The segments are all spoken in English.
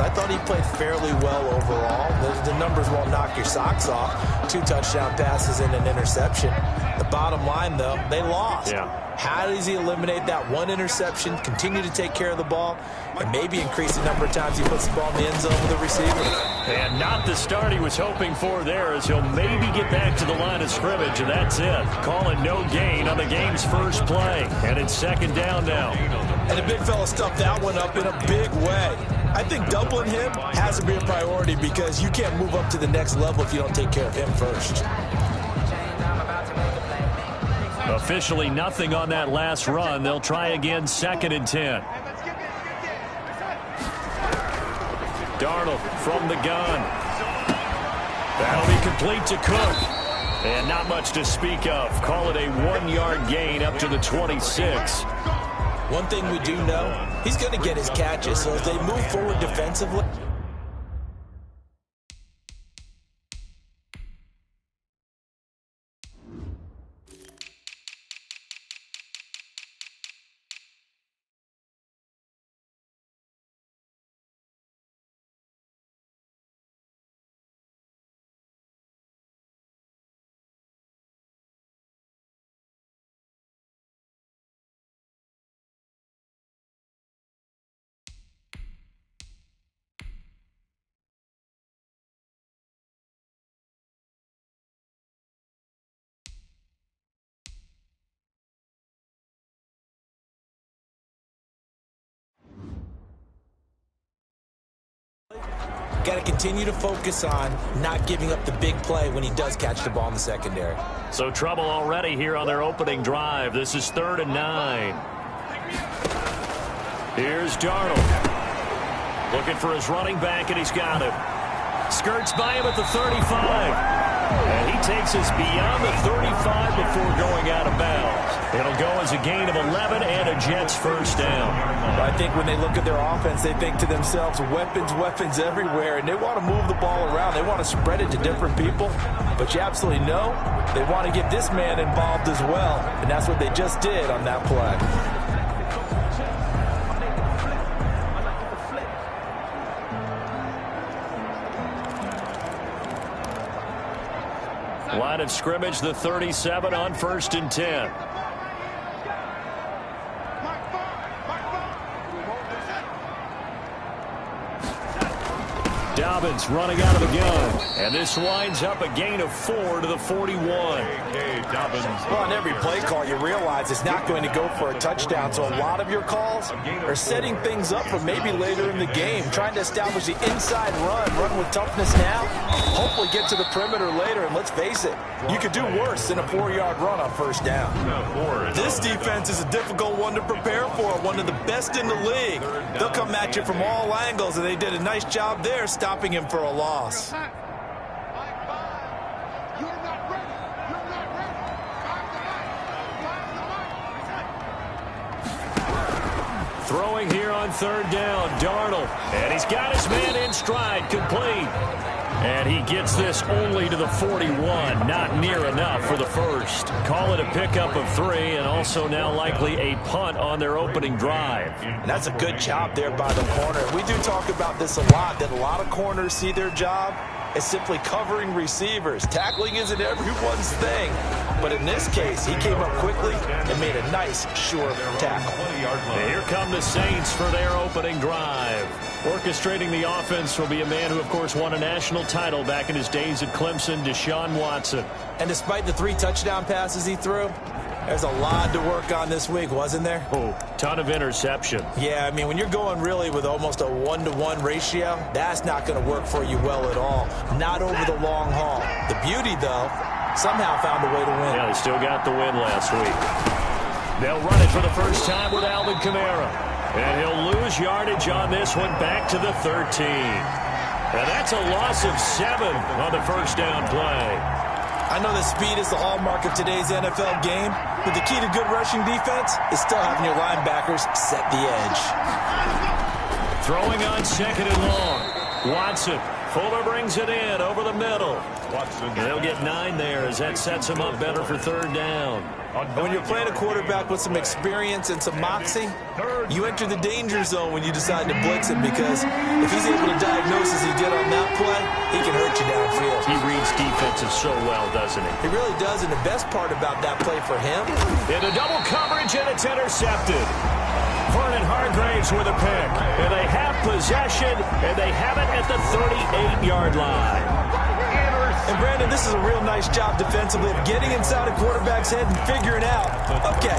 I thought he played fairly well overall. The numbers won't knock your socks off. 2 touchdown passes and an interception. The bottom line, though, they lost. Yeah. How does he eliminate that 1 interception, continue to take care of the ball, and maybe increase the number of times he puts the ball in the end zone with a receiver? And not the start he was hoping for there, as he'll maybe get back to the line of scrimmage, and that's it. Calling no gain on the game's first play. And it's 2nd down now. And the big fella stuffed that one up in a big way. I think doubling him has to be a priority because you can't move up to the next level if you don't take care of him first. Officially nothing on that last run. They'll try again, 2nd and 10. Darnold from the gun. That'll be complete to Cook. And not much to speak of. Call it a 1-yard gain up to the 26. One thing we do know, he's going to get his catches. So as they move forward defensively, got to continue to focus on not giving up the big play when he does catch the ball in the secondary. So trouble already here on their opening drive. This is 3rd and 9. Here's Darnold. Looking for his running back, and he's got him. Skirts by him at the 35. And he takes us beyond the 35 before going out of bounds. It'll go as a gain of 11 and a Jets first down. I think when they look at their offense, they think to themselves, weapons everywhere, and they want to move the ball around. They want to spread it to different people. But you absolutely know they want to get this man involved as well, and that's what they just did on that play. Line of scrimmage, the 37 on 1st and 10. Dobbins running out of the gun. And this winds up a gain of 4 to the 41. Dobbins. Well, on every play call, you realize it's not going to go for a touchdown. So a lot of your calls are setting things up for maybe later in the game, trying to establish the inside run with toughness now, hopefully get to the perimeter later. And let's face it, you could do worse than a 4-yard run on 1st down. This defense is a difficult one to prepare for, one of the best in the league. They'll come at you from all angles, and they did a nice job there stopping him for a loss. Throwing here on 3rd down, Darnold. And he's got his man in stride, complete. And he gets this only to the 41, not near enough for the first. Call it a pickup of 3, and also now likely a punt on their opening drive. And that's a good job there by the corner. We do talk about this a lot, that a lot of corners see their job as simply covering receivers. Tackling isn't everyone's thing. But in this case, he came up quickly and made a nice, sure tackle. And here come the Saints for their opening drive. Orchestrating the offense will be a man who, of course, won a national title back in his days at Clemson, Deshaun Watson. And despite the 3 touchdown passes he threw, there's a lot to work on this week, wasn't there? Oh, ton of interception. Yeah, I mean, when you're going really with almost a 1-to-1 ratio, that's not going to work for you well at all. Not over the long haul. The beauty, though, somehow found a way to win. Yeah, they still got the win last week. They'll run it for the first time with Alvin Kamara. And he'll lose yardage on this one back to the 13. And that's a loss of 7 on the first down play. I know that speed is the hallmark of today's NFL game, but the key to good rushing defense is still having your linebackers set the edge. Throwing on 2nd and long. Watson Fuller brings it in over the middle. They'll get 9 there as that sets him up better for third down. And when you're playing a quarterback with some experience and some moxie, you enter the danger zone when you decide to blitz him, because if he's able to diagnose as he did on that play, he can hurt you downfield. He reads defenses so well, doesn't he? He really does, and the best part about that play for him... Into double coverage, and it's intercepted. Vernon Hargreaves with a pick. And they have possession, and they have it at the 38-yard line. And, Brandon, this is a real nice job defensively of getting inside a quarterback's head and figuring out, okay,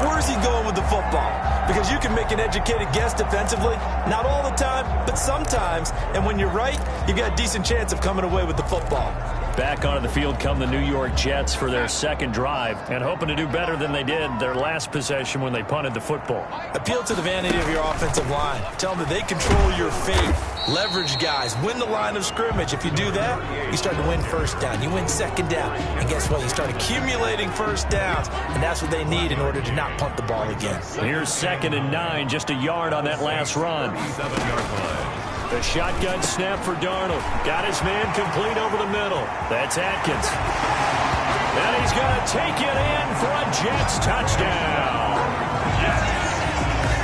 where's he going with the football? Because you can make an educated guess defensively, not all the time, but sometimes. And when you're right, you've got a decent chance of coming away with the football. Back onto the field come the New York Jets for their second drive, and hoping to do better than they did their last possession when they punted the football. Appeal to the vanity of your offensive line. Tell them that they control your fate. Leverage guys. Win the line of scrimmage. If you do that, you start to win first down. You win second down. And guess what? You start accumulating first downs, and that's what they need in order to not punt the ball again. Here's 2nd and 9, just a yard on that last run. 7-yard line. The shotgun snap for Darnold. Got his man complete over the middle. That's Atkins. And he's going to take it in for a Jets touchdown.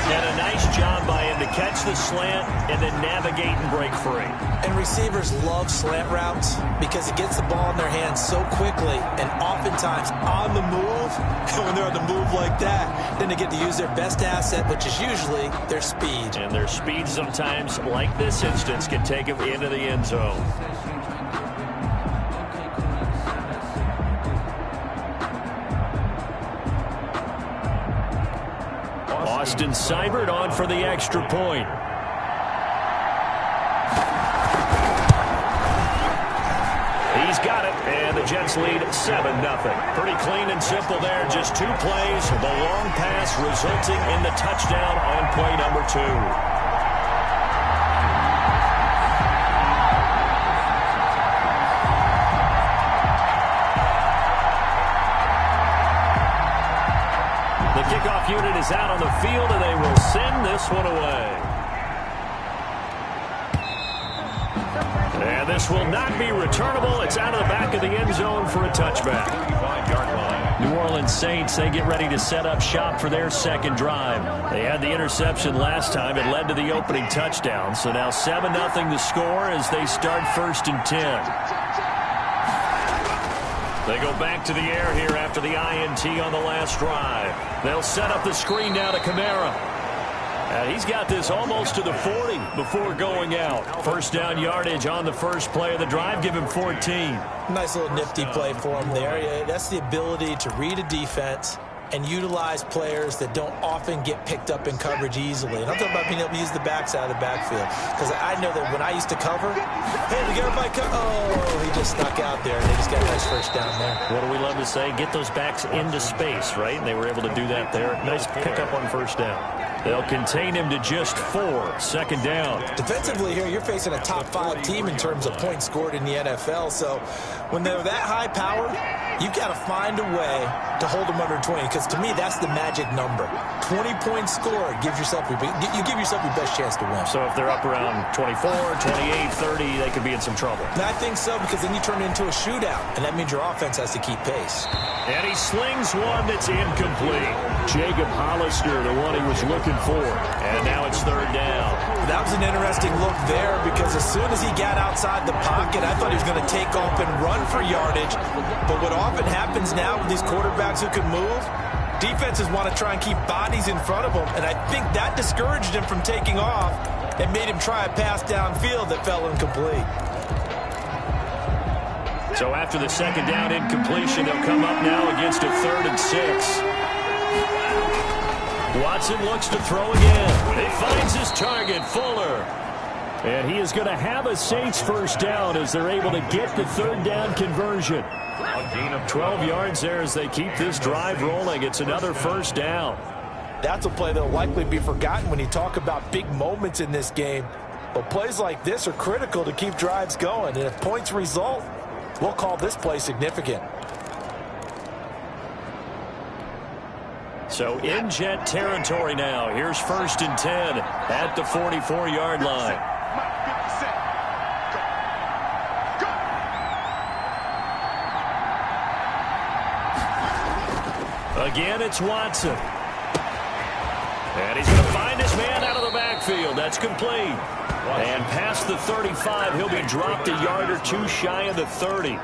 And a nice job by him to catch the slant and then navigate and break free. And receivers love slant routes because it gets the ball in their hands so quickly and oftentimes on the move. When they're on the move like that, then they get to use their best asset, which is usually their speed. And their speed sometimes, like this instance, can take them into the end zone. Austin Seibert on for the extra point. He's got it, and the Jets lead 7-0. Pretty clean and simple there. Just 2 plays. The long pass resulting in the touchdown on play number 2. Kickoff unit is out on the field, and they will send this one away. And this will not be returnable. It's out of the back of the end zone for a touchback. 35-yard line. New Orleans Saints, they get ready to set up shop for their second drive. They had the interception last time. It led to the opening touchdown. So now 7-0 the score as they start 1st and 10. They go back to the air here after the INT on the last drive. They'll set up the screen now to Kamara. And he's got this almost to the 40 before going out. First down yardage on the first play of the drive. Give him 14. Nice little nifty play for him there. That's the ability to read a defense and utilize players that don't often get picked up in coverage easily. And I'm talking about being able to use the backside of the backfield. Because I know that when I used to cover, hey, we got everybody oh, he just snuck out there, and they just got a nice first down there. What do we love to say? Get those backs into space, right? And they were able to do that there. Nice pickup on first down. They'll contain him to just 4. 2nd down. Defensively here, you're facing a top 5 team in terms of points scored in the NFL. So when they're that high powered, you've got to find a way to hold them under 20. Because to me, that's the magic number. 20-point score gives yourself you give yourself your best chance to win. So if they're up around 24, 28, 30, they could be in some trouble. And I think so, because then you turn it into a shootout, and that means your offense has to keep pace. And he slings one that's incomplete. Jacob Hollister, the one he was looking for. And now it's 3rd down. That was an interesting look there, because as soon as he got outside the pocket, I thought he was going to take off and run for yardage. But what often happens now with these quarterbacks who can move, defenses want to try and keep bodies in front of them, and I think that discouraged him from taking off and made him try a pass downfield that fell incomplete. So after the 2nd down incompletion, they'll come up now against a 3rd and 6. Watson looks to throw again. He finds his target, Fuller. And he is going to have a Saints first down as they're able to get the 3rd down conversion. A gain of 12 yards there as they keep this drive rolling. It's another first down. That's a play that will likely be forgotten when you talk about big moments in this game. But plays like this are critical to keep drives going. And if points result, we'll call this play significant. So in Jet territory now. Here's 1st and 10 at the 44-yard line. Again, it's Watson. And he's going to find his man out of the backfield. That's complete. And past the 35, he'll be dropped a yard or two shy of the 30.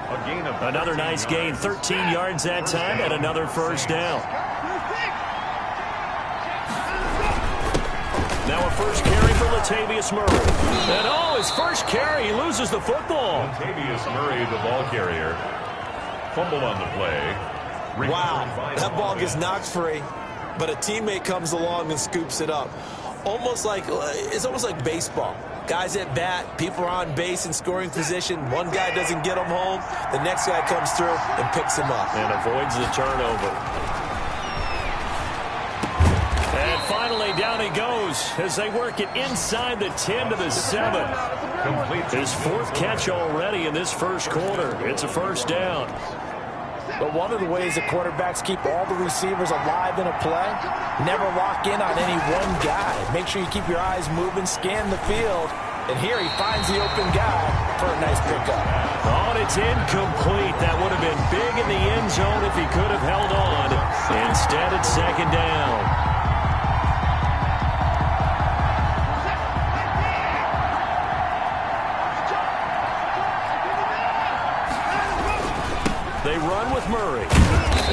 Another nice gain, 13 yards that time, and another first down. Now a first carry for Latavius Murray. And his first carry, he loses the football. Latavius Murray, the ball carrier. Fumble on the play. Wow, that ball gets knocked free, but a teammate comes along and scoops it up. It's almost like baseball. Guys at bat, people are on base in scoring position. One guy doesn't get him home. The next guy comes through and picks him up. And avoids the turnover. And finally, down he goes as they work it inside the 10 to the 7. His fourth catch already in this first quarter. It's a first down. But one of the ways the quarterbacks keep all the receivers alive in a play, never lock in on any one guy. Make sure you keep your eyes moving, scan the field, and here he finds the open guy for a nice pickup. Oh, and it's incomplete. That would have been big in the end zone if he could have held on. Instead, it's second down. They run with Murray.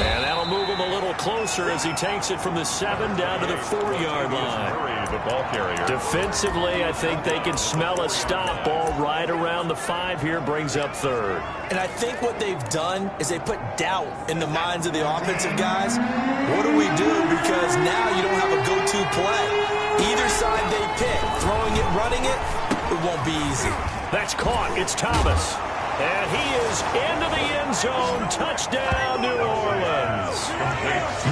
And that'll move him a little closer as he takes it from the 7 down to the 4-yard line. Murray, the ball carrier. Defensively, I think they can smell a stop. Ball right around the 5 here, brings up third. And I think what they've done is they put doubt in the minds of the offensive guys. What do we do? Because now you don't have a go-to play. Either side they pick, throwing it, running it, it won't be easy. That's caught. It's Thomas. And he is into the end zone. Touchdown, New Orleans.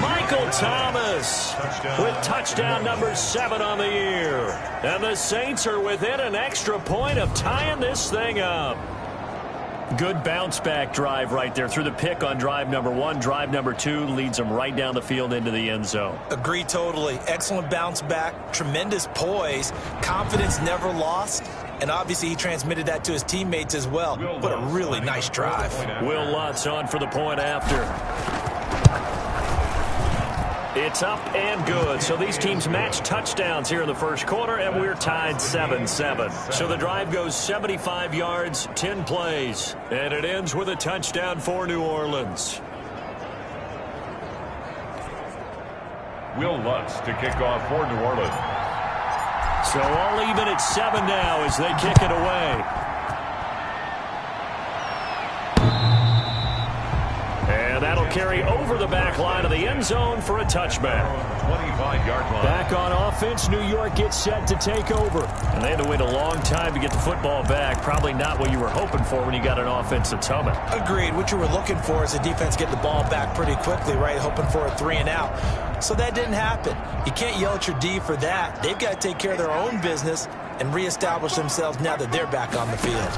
Michael Thomas with touchdown number 7 on the year. And the Saints are within an extra point of tying this thing up. Good bounce-back drive right there through the pick on drive number 1. Drive number 2 leads them right down the field into the end zone. Agree totally. Excellent bounce-back, tremendous poise, confidence never lost. And obviously he transmitted that to his teammates as well. What a really nice drive. Will Lutz on for the point after. It's up and good. So these teams match touchdowns here in the first quarter, and we're tied 7-7. So the drive goes 75 yards, 10 plays, and it ends with a touchdown for New Orleans. Will Lutz to kick off for New Orleans. So all even at 7 now as they kick it away. And that'll carry over the back line of the end zone for a touchback. 25-yard line. Back on offense, New York gets set to take over. And they had to wait a long time to get the football back. Probably not what you were hoping for when you got an offense that's humming. Agreed. What you were looking for is the defense get the ball back pretty quickly, right? Hoping for a 3 and out. So that didn't happen. You can't yell at your D for that. They've got to take care of their own business and reestablish themselves now that they're back on the field.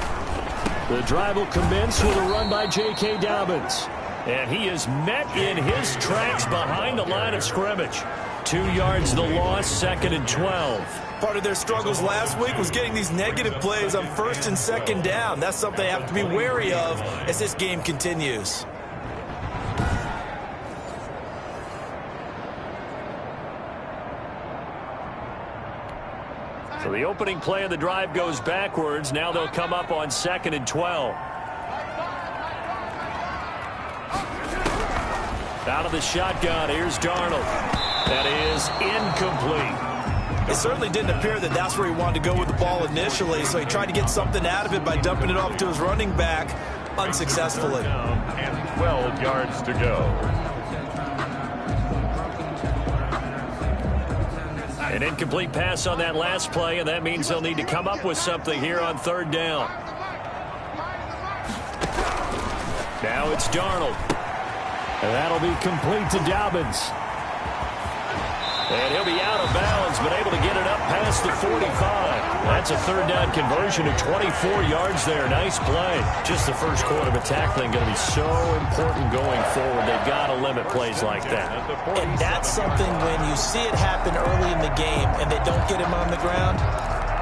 The drive will commence with a run by J.K. Dobbins. And he is met in his tracks behind the line of scrimmage. 2 yards the loss, 2nd and 12. Part of their struggles last week was getting these negative plays on 1st and 2nd down. That's something they have to be wary of as this game continues. So the opening play of the drive goes backwards. Now they'll come up on 2nd and 12. Out of the shotgun, here's Darnold. That is incomplete. It certainly didn't appear that that's where he wanted to go with the ball initially, so he tried to get something out of it by dumping it off to his running back unsuccessfully. And 12 yards to go. An incomplete pass on that last play, and that means they'll need to come up with something here on 3rd down. Now it's Darnold. And that'll be complete to Dobbins. And he'll be out of bounds, but able to get it up past the 45. That's a 3rd down conversion of 24 yards there. Nice play. Just the first quarter, but tackling going to be so important going forward. They've got to limit plays like that. And that's something when you see it happen early in the game and they don't get him on the ground,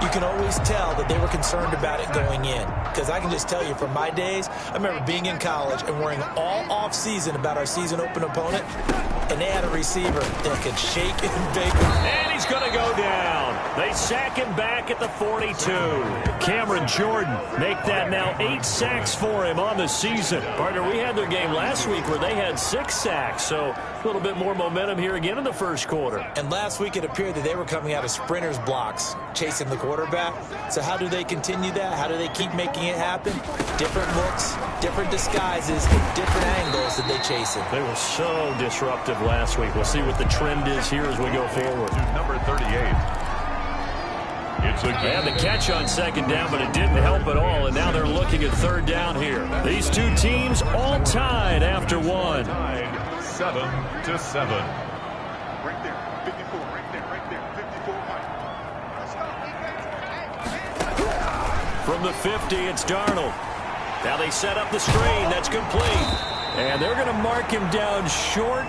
you can always tell that they were concerned about it going in. Because I can just tell you from my days, I remember being in college and worrying all off-season about our season open opponent. and they had a receiver that could shake and bake. And he's going to go down. They sack him back at the 42. Cameron Jordan make that now 8 sacks for him on the season. Partner, we had their game last week where they had 6 sacks, so a little bit more momentum here again in the first quarter. And last week it appeared that they were coming out of sprinters blocks, chasing the quarterback. So how do they continue that? How do they keep making it happen? Different looks, different disguises, and different angles that they chase it. They were so disruptive last week. We'll see what the trend is here as we go forward. Number 38. They had the catch on second down, but it didn't help at all, and now they're looking at third down here. These two teams all tied after one. 7-7. Right there, 54, right there, 54, Mike. From the 50, it's Darnold. Now they set up the screen. That's complete. And they're going to mark him down short,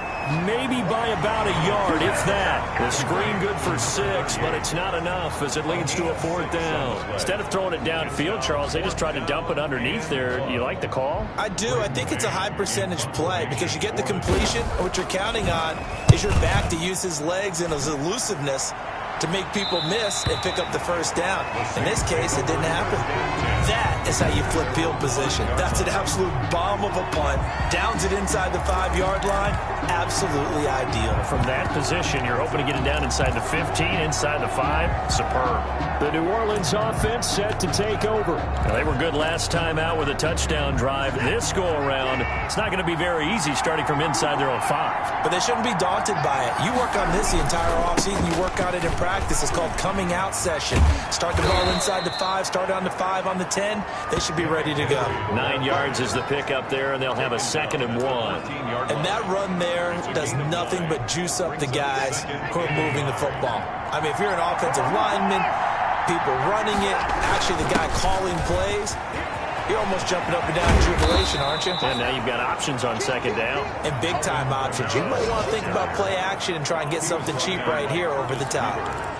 maybe by about a yard, if that. The screen good for 6, but it's not enough as it leads to a 4th down. Instead of throwing it downfield, Charles, they just tried to dump it underneath there. Do you like the call? I do. I think it's a high percentage play because you get the completion. What you're counting on is your back to use his legs and his elusiveness to make people miss and pick up the first down. In this case, it didn't happen. That is how you flip field position. That's an absolute bomb of a punt. Downs it inside the 5-yard line. Absolutely ideal. From that position, you're hoping to get it down inside the 15, inside the 5. Superb. The New Orleans offense set to take over. Now, they were good last time out with a touchdown drive. This go-around, it's not going to be very easy starting from inside their own 5. But they shouldn't be daunted by it. You work on this the entire offseason. You work on it in practice. It's called coming out session. Start the ball inside the 5, start on the 5, on the 10. They should be ready to go. 9 yards is the pickup there, and they'll have a 2nd and 1. And that run there does nothing but juice up the guys who are moving the football. I mean, if you're an offensive lineman, people running it, actually the guy calling plays, you're almost jumping up and down in jubilation, aren't you? And now you've got options on 2nd down. And big-time options. You might want to think about play action and try and get something cheap right here over the top.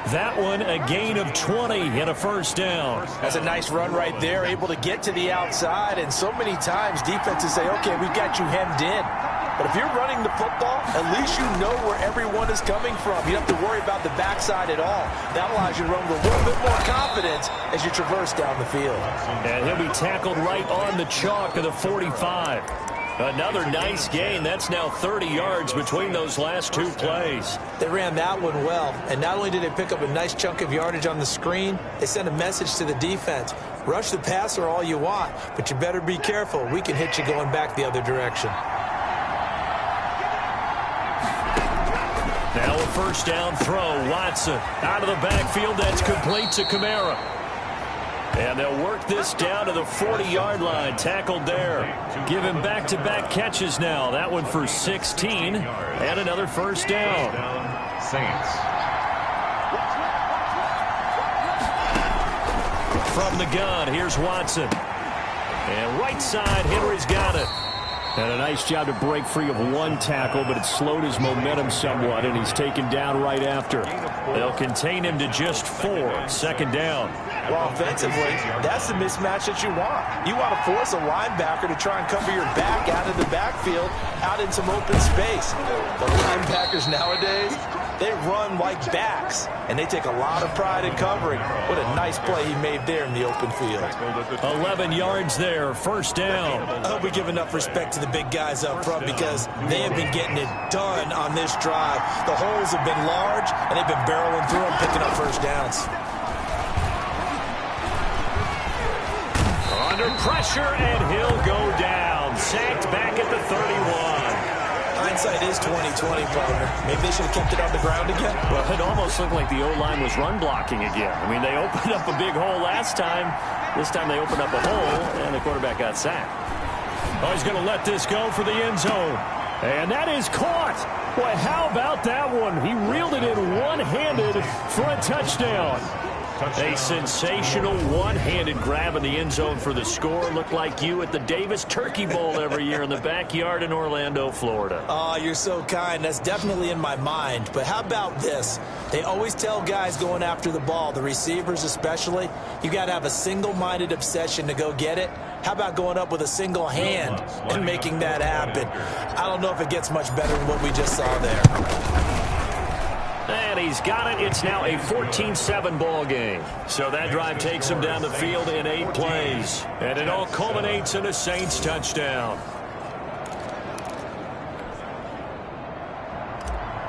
That one, a gain of 20 and a 1st down. That's a nice run right there, able to get to the outside. And so many times defenses say, okay, we got you hemmed in. But if you're running the football, at least you know where everyone is coming from. You don't have to worry about the backside at all. That allows you to run with a little bit more confidence as you traverse down the field. And he'll be tackled right on the chalk of the 45. Another nice gain. That's now 30 yards between those last 2 plays. They ran that one well. And not only did they pick up a nice chunk of yardage on the screen, they sent a message to the defense. Rush the passer all you want, but you better be careful. We can hit you going back the other direction. Now a 1st down throw. Watson out of the backfield. That's complete to Kamara. And they'll work this down to the 40-yard line. Tackled there. Give him back-to-back catches now. That one for 16. And another 1st down. Saints. From the gun, here's Watson. And right side, Henry's got it. And a nice job to break free of 1 tackle, but it slowed his momentum somewhat, and he's taken down right after. They'll contain him to just 4. 2nd down. Well, offensively, that's the mismatch that you want. You want to force a linebacker to try and cover your back out of the backfield, out in some open space. The linebackers nowadays, they run like backs, and they take a lot of pride in covering. What a nice play he made there in the open field. 11 yards there, 1st down. I hope we give enough respect to the big guys up front because they have been getting it done on this drive. The holes have been large, and they've been barreling through them, picking up 1st downs. Under pressure, and he'll go down. Sacked back at the 31. Hindsight is 20/20, partner. Maybe they should have kept it on the ground again. Well, it almost looked like the O-line was run blocking again. I mean, they opened up a big hole last time. This time they opened up a hole, and the quarterback got sacked. Oh, he's going to let this go for the end zone. And that is caught. Boy, how about that one? He reeled it in one-handed for a touchdown. A sensational one-handed grab in the end zone for the score. Looked like you at the Davis Turkey Bowl every year in the backyard in Orlando, Florida. Oh, you're so kind. That's definitely in my mind. But how about this? They always tell guys going after the ball, the receivers especially, you got to have a single-minded obsession to go get it. How about going up with a single hand and making that happen? I don't know if it gets much better than what we just saw there. And he's got it. It's now a 14-7 ball game. So that drive takes him down the field in 8 plays. And it all culminates in a Saints touchdown.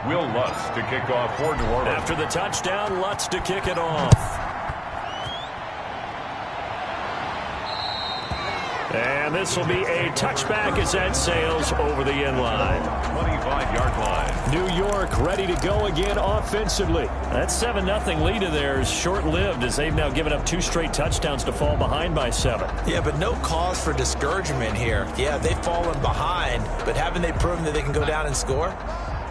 Will Lutz to kick off for New Orleans. After the touchdown, Lutz to kick it off. And this will be a touchback as that sails over the end line. 25-yard line. New York ready to go again offensively. That 7-0 lead of theirs short-lived as they've now given up 2 straight touchdowns to fall behind by 7. Yeah, but no cause for discouragement here. Yeah, they've fallen behind, but haven't they proven that they can go down and score?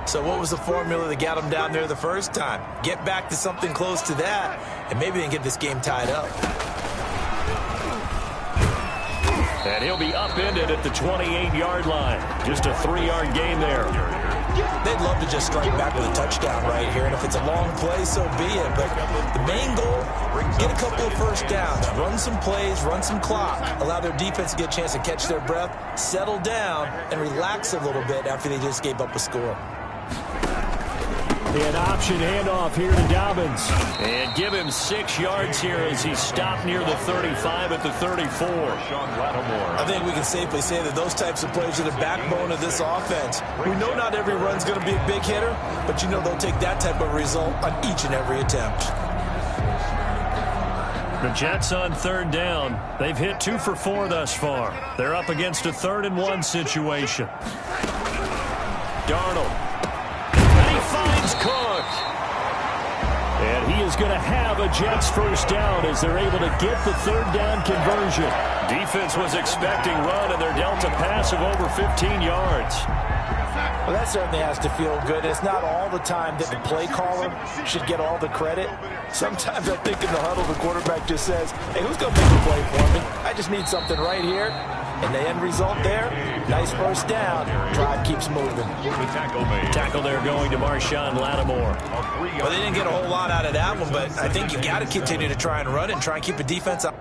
So what was the formula that got them down there the first time? Get back to something close to that, and maybe they can get this game tied up. And he'll be upended at the 28-yard line. Just a 3-yard gain there. They'd love to just strike back with a touchdown right here, and if it's a long play, so be it. But the main goal, get a couple of first downs, run some plays, run some clock, allow their defense to get a chance to catch their breath, settle down, and relax a little bit after they just gave up a score. An option handoff here to Dobbins. And give him 6 yards here as he's stopped near the 35 at the 34. I think we can safely say that those types of plays are the backbone of this offense. We know not every run's going to be a big hitter, but you know they'll take that type of result on each and every attempt. The Jets on 3rd down. They've hit 2 for 4 thus far. They're up against a 3rd and 1 situation. Darnold. Finds Cook. And he is going to have a Jets first down as they're able to get the 3rd down conversion. Defense was expecting run, and they're dealt a pass of over 15 yards. Well, that certainly has to feel good. It's not all the time that the play caller should get all the credit. Sometimes I think in the huddle, the quarterback just says, hey, who's going to make a play for me? I just need something right here. And the end result there, nice first down. Drive keeps moving. Tackle there going to Marshawn Lattimore. Well, they didn't get a whole lot out of that one, but I think you got to continue to try and run it and try and keep the defense up.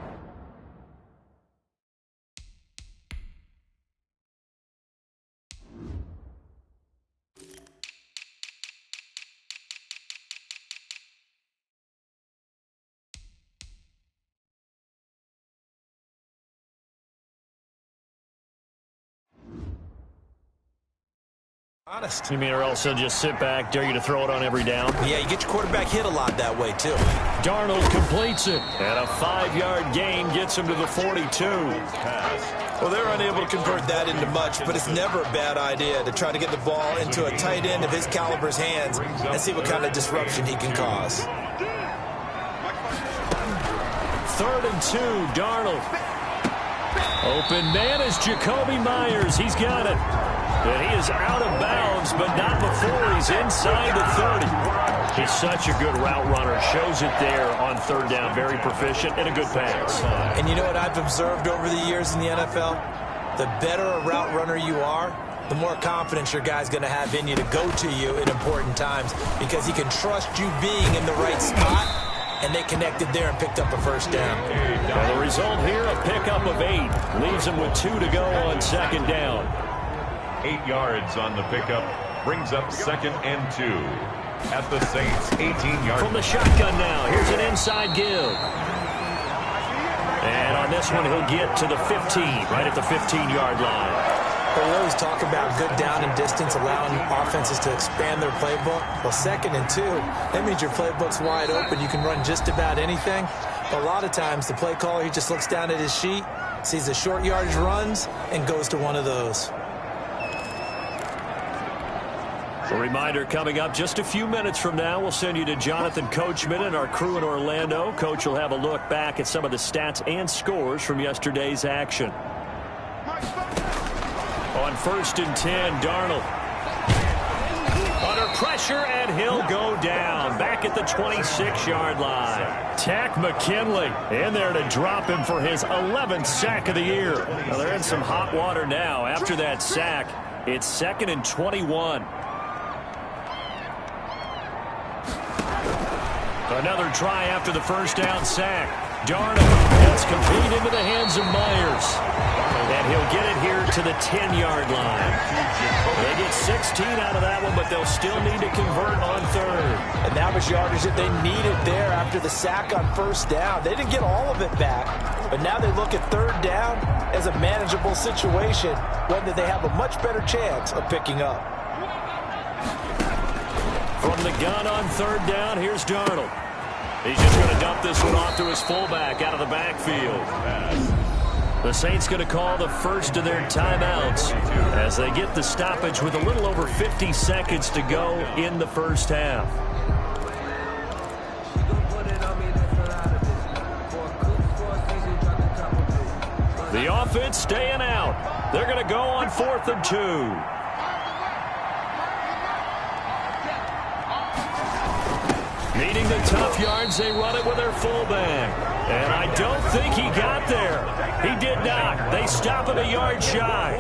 Honest. You mean or else he'll just sit back, dare you to throw it on every down? Yeah, you get your quarterback hit a lot that way, too. Darnold completes it, and a 5-yard gain gets him to the 42. Well, they're unable to convert that into much, but it's never a bad idea to try to get the ball into a tight end of his caliber's hands and see what kind of disruption he can cause. 3rd and 2, Darnold. Open man is Jacoby Myers. He's got it. And he is out of bounds, but not before he's inside the 30. He's such a good route runner. Shows it there on 3rd down. Very proficient and a good pass. And you know what I've observed over the years in the NFL? The better a route runner you are, the more confidence your guy's going to have in you to go to you at important times because he can trust you being in the right spot, and they connected there and picked up a first down. Well, the result here, a pickup of 8. Leaves him with 2 to go on 2nd down. 8 yards on the pickup. Brings up 2nd and 2. At the Saints, 18-yard. From the shotgun now, here's an inside give. And on this one, he'll get to the 15, right at the 15-yard line. Well, we always talk about good down and distance, allowing offenses to expand their playbook. Well, 2nd and 2, that means your playbook's wide open. You can run just about anything. But a lot of times, the play caller, he just looks down at his sheet, sees the short yardage runs, and goes to one of those. A reminder coming up just a few minutes from now. We'll send you to Jonathan Coachman and our crew in Orlando. Coach will have a look back at some of the stats and scores from yesterday's action. On 1st and 10, Darnold. Under pressure, and he'll go down. Back at the 26-yard line. Takk McKinley in there to drop him for his 11th sack of the year. Well, they're in some hot water now after that sack. It's 2nd and 21. Another try after the first down sack. Darnold gets complete into the hands of Myers. And he'll get it here to the 10-yard line. They get 16 out of that one, but they'll still need to convert on third. And that was yardage that they needed there after the sack on first down. They didn't get all of it back, but now they look at third down as a manageable situation, one that they have a much better chance of picking up. From the gun on third down, here's Darnold. He's just going to dump this one off to his fullback out of the backfield. The Saints going to call the first of their timeouts as they get the stoppage with a little over 50 seconds to go in the first half. The offense staying out. They're going to go on 4th and 2. Needing the tough yards, they run it with their fullback. And I don't think he got there. He did not. They stop him a yard shy.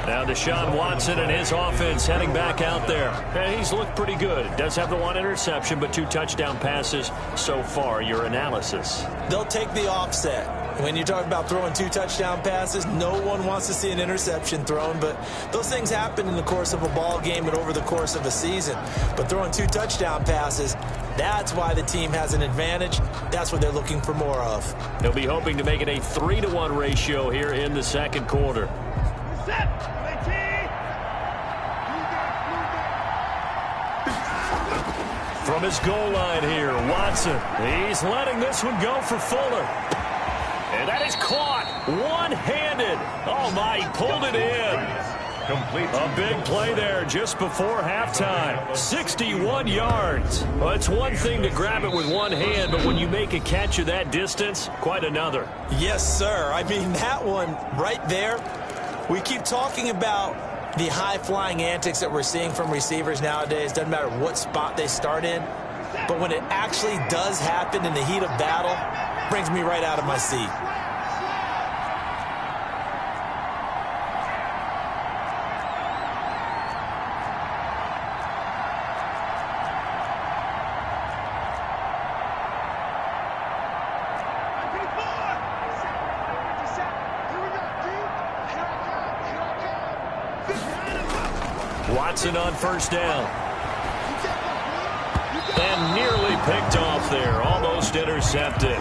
Now Deshaun Watson and his offense heading back out there. And he's looked pretty good. Does have the 1 interception, but 2 touchdown passes so far. Your analysis? They'll take the offset. When you talk about throwing 2 touchdown passes, no one wants to see an interception thrown, but those things happen in the course of a ball game and over the course of a season. But throwing 2 touchdown passes, that's why the team has an advantage. That's what they're looking for more of. They'll be hoping to make it a 3-to-1 ratio here in the second quarter. From his goal line here, Watson. He's letting this one go for Fuller. And that is caught one-handed. Oh, my, he pulled it in. Complete. A big play there just before halftime. 61 yards. Well, it's one thing to grab it with one hand, but when you make a catch of that distance, quite another. Yes, sir. I mean, that one right there, we keep talking about the high-flying antics that we're seeing from receivers nowadays. Doesn't matter what spot they start in. But when it actually does happen in the heat of battle, it brings me right out of my seat. Watson on first down. And nearly picked off there. Almost intercepted.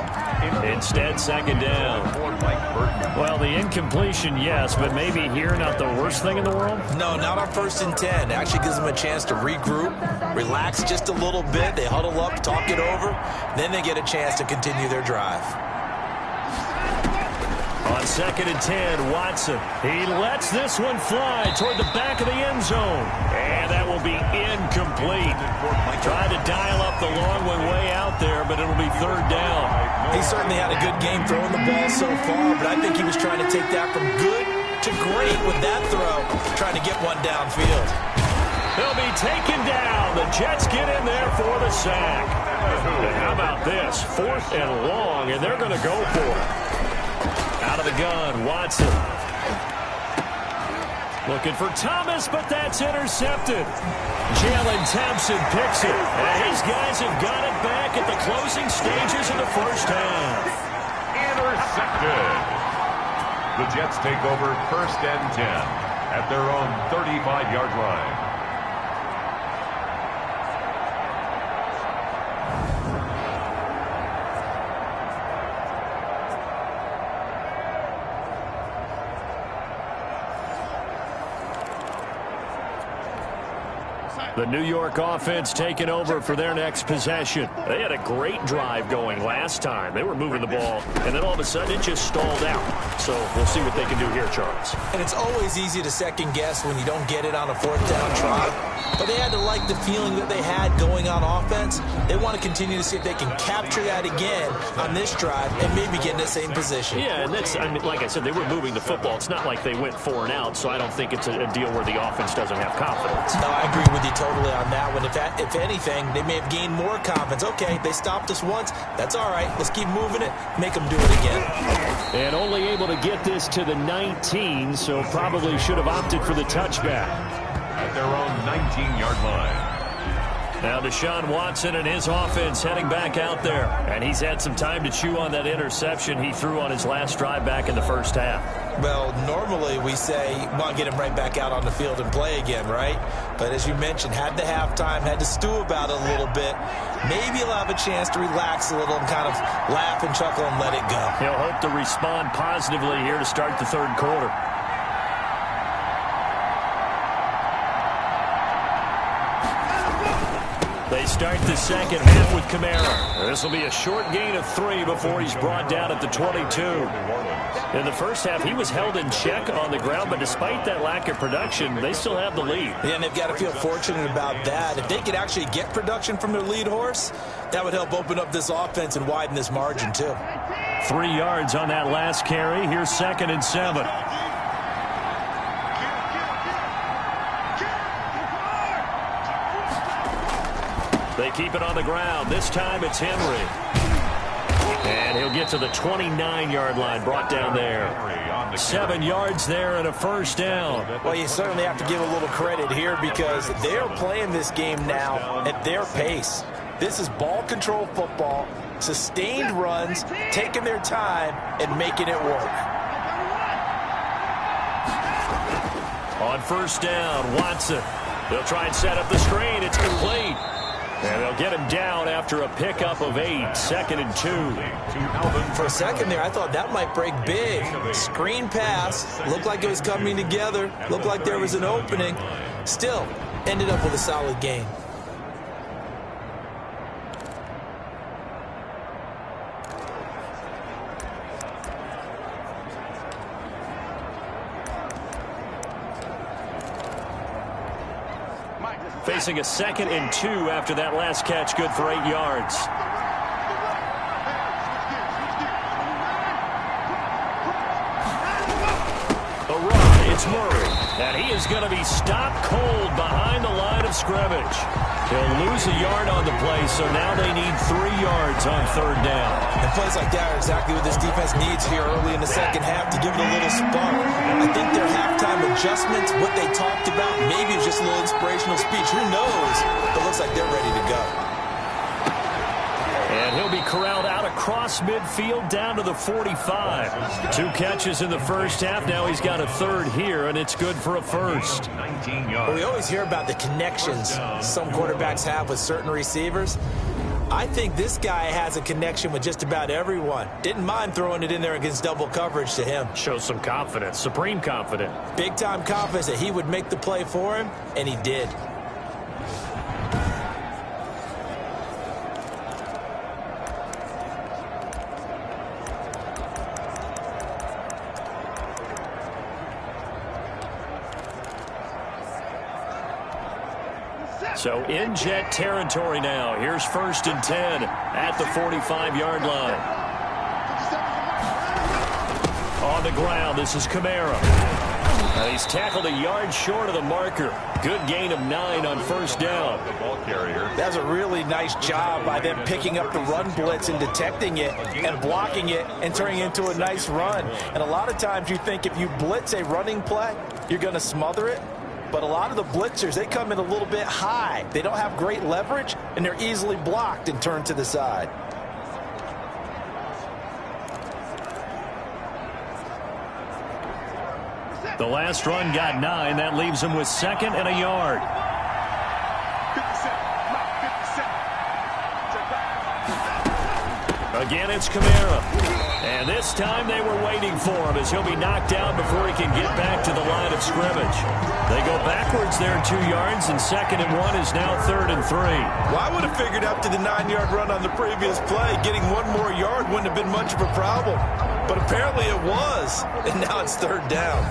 Instead, second down. Well, the incompletion, yes, but maybe here not the worst thing in the world? No, not on 1st and 10. It actually gives them a chance to regroup, relax just a little bit. They huddle up, talk it over. Then they get a chance to continue their drive. On 2nd and 10, Watson. He lets this one fly toward the back of the end zone. And that will be incomplete. Tried to dial up the long one way out there, but it'll be third down. He certainly had a good game throwing the ball so far, but I think he was trying to take that from good to great with that throw, trying to get one downfield. He'll be taken down. The Jets get in there for the sack. And how about this? 4th and long, and they're going to go for it. Out of the gun, Watson. Looking for Thomas, but that's intercepted. Jalen Thompson picks it. And his guys have got it back at the closing stages of the first half. Intercepted. The Jets take over 1st and 10 at their own 35-yard line. The New York offense taking over for their next possession. They had a great drive going last time. They were moving the ball, and then all of a sudden it just stalled out. so we'll see what they can do here, Charles. And it's always easy to second guess when you don't get it on a fourth down try. But they had to like the feeling that they had going on offense. They want to continue to see if they can capture that again on this drive and maybe get in the same position. Yeah, and that's, I mean, like I said, they were moving the football. It's not like they went 4 and out, so I don't think it's a deal where the offense doesn't have confidence. No, I agree with you totally on that one. If anything, they may have gained more confidence. Okay, they stopped us once. That's all right. Let's keep moving it. Make them do it again. And only able to get this to the 19, so probably should have opted for the touchback. At their own 19-yard line. Now Deshaun Watson and his offense heading back out there. And he's had some time to chew on that interception he threw on his last drive back in the first half. Well, normally we say, well, get him right back out on the field and play again, right? But as you mentioned, had the halftime, had to stew about it a little bit. Maybe he'll have a chance to relax a little and kind of laugh and chuckle and let it go. He'll hope to respond positively here to start the third quarter. They start the second half with Kamara. This will be a short gain of 3 before he's brought down at the 22. In the first half, he was held in check on the ground, but despite that lack of production, they still have the lead. Yeah, and they've got to feel fortunate about that. If they could actually get production from their lead horse, that would help open up this offense and widen this margin, too. 3 yards on that last carry. Here's 2nd and 7. They keep it on the ground. This time it's Henry. And he'll get to the 29-yard line, brought down there. 7 yards there and a first down. Well, you certainly have to give a little credit here because they're playing this game now at their pace. This is ball control football, sustained runs, taking their time and making it work. On first down, Watson. They'll try and set up the screen. It's complete. And they'll get him down after a pickup of 8. 2nd and 2. For a second there, I thought that might break big. Screen pass. Looked like it was coming together. Looked like there was an opening. Still, ended up with a solid gain. Facing a 2nd and 2 after that last catch, good for 8 yards. A run, it's Murray. And he is going to be stopped cold behind the line of scrimmage. He'll lose a yard on the play, so now they need 3 yards on 3rd down. And plays like that are exactly what this defense needs here early in the second half to give it a little spark. I think their halftime adjustments, what they talked about, maybe it's just a little inspirational speech. Who knows? But it looks like they're ready to go. And he'll be corralled out across midfield down to the 45. 2 catches in the first half. Now he's got a 3rd here, and it's good for a first. 19 yards. We always hear about the connections some quarterbacks have with certain receivers. I think this guy has a connection with just about everyone. Didn't mind throwing it in there against double coverage to him. Shows some confidence, supreme confidence. Big-time confidence that he would make the play for him, and he did. So in Jet territory now. Here's 1st and 10 at the 45-yard line. On the ground, this is Kamara. And he's tackled a yard short of the marker. Good gain of 9 on 1st down. The ball carrier. That's a really nice job by them picking up the run blitz and detecting it and blocking it and turning it into a nice run. And a lot of times you think if you blitz a running play, you're going to smother it. But a lot of the blitzers, they come in a little bit high. They don't have great leverage, and they're easily blocked and turned to the side. The last run got 9. That leaves him with 2nd and a yard. 57. A Again, it's Kamara. And this time they were waiting for him as he'll be knocked down before he can get back to the line of scrimmage. They go backwards there 2 yards, and 2nd and 1 is now 3rd and 3. Well, I would have figured after the 9-yard run on the previous play, getting 1 more yard wouldn't have been much of a problem. But apparently it was, and now it's 3rd down.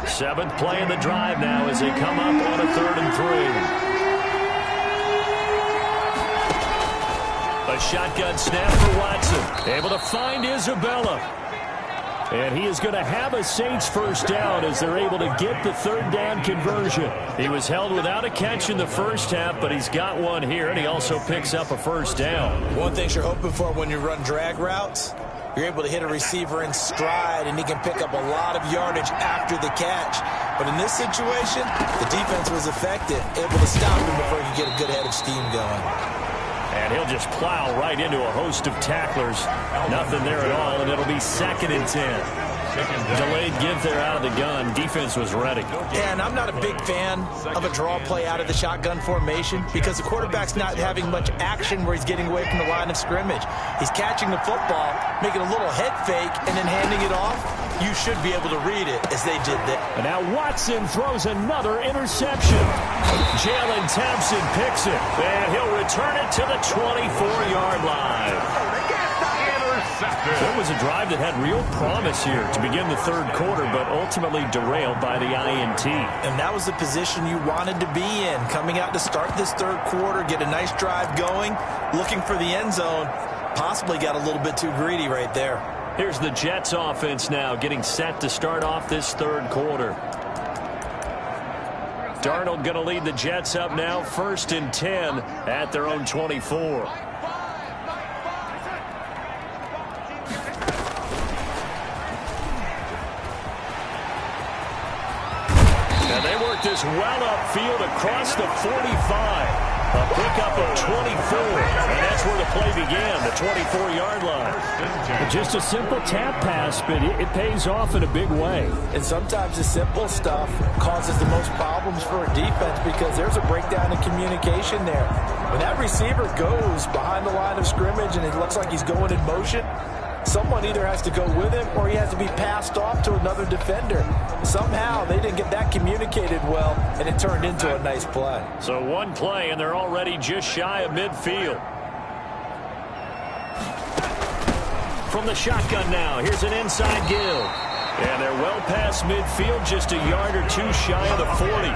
Seventh play in the drive now as they come up on a 3rd and 3. A shotgun snap for Watson. Able to find Isabella. And he is going to have a Saints first down as they're able to get the 3rd down conversion. He was held without a catch in the first half, but he's got one here, and he also picks up a first down. One thing you're hoping for when you run drag routes, you're able to hit a receiver in stride, and he can pick up a lot of yardage after the catch. But in this situation, the defense was effective, able to stop him before he could get a good head of steam going. And he'll just plow right into a host of tacklers. Nothing there at all, and it'll be 2nd and 10. Delayed give there out of the gun. Defense was ready. Yeah, and I'm not a big fan of a draw play out of the shotgun formation because the quarterback's not having much action where he's getting away from the line of scrimmage. He's catching the football, making a little head fake, and then handing it off. You should be able to read it as they did that. And now Watson throws another interception. Jalen Thompson picks it, and he'll return it to the 24-yard line. There was a drive that had real promise here to begin the 3rd quarter, but ultimately derailed by the INT. And that was the position you wanted to be in, coming out to start this 3rd quarter, get a nice drive going, looking for the end zone. Possibly got a little bit too greedy right there. Here's the Jets offense now getting set to start off this 3rd quarter. Darnold going to lead the Jets up now, 1st and 10 at their own 24. And they work this well upfield across the 45. A pickup of 24, and that's where the play began, the 24-yard line. Just a simple tap pass, but it pays off in a big way. And sometimes the simple stuff causes the most problems for a defense because there's a breakdown in communication there. When that receiver goes behind the line of scrimmage and it looks like he's going in motion, someone either has to go with him or he has to be passed off to another defender. Somehow they didn't get that communicated well, and it turned into a nice play. So one play, and they're already just shy of midfield. From the shotgun now, here's an inside give. And they're well past midfield, just a yard or two shy of the 40.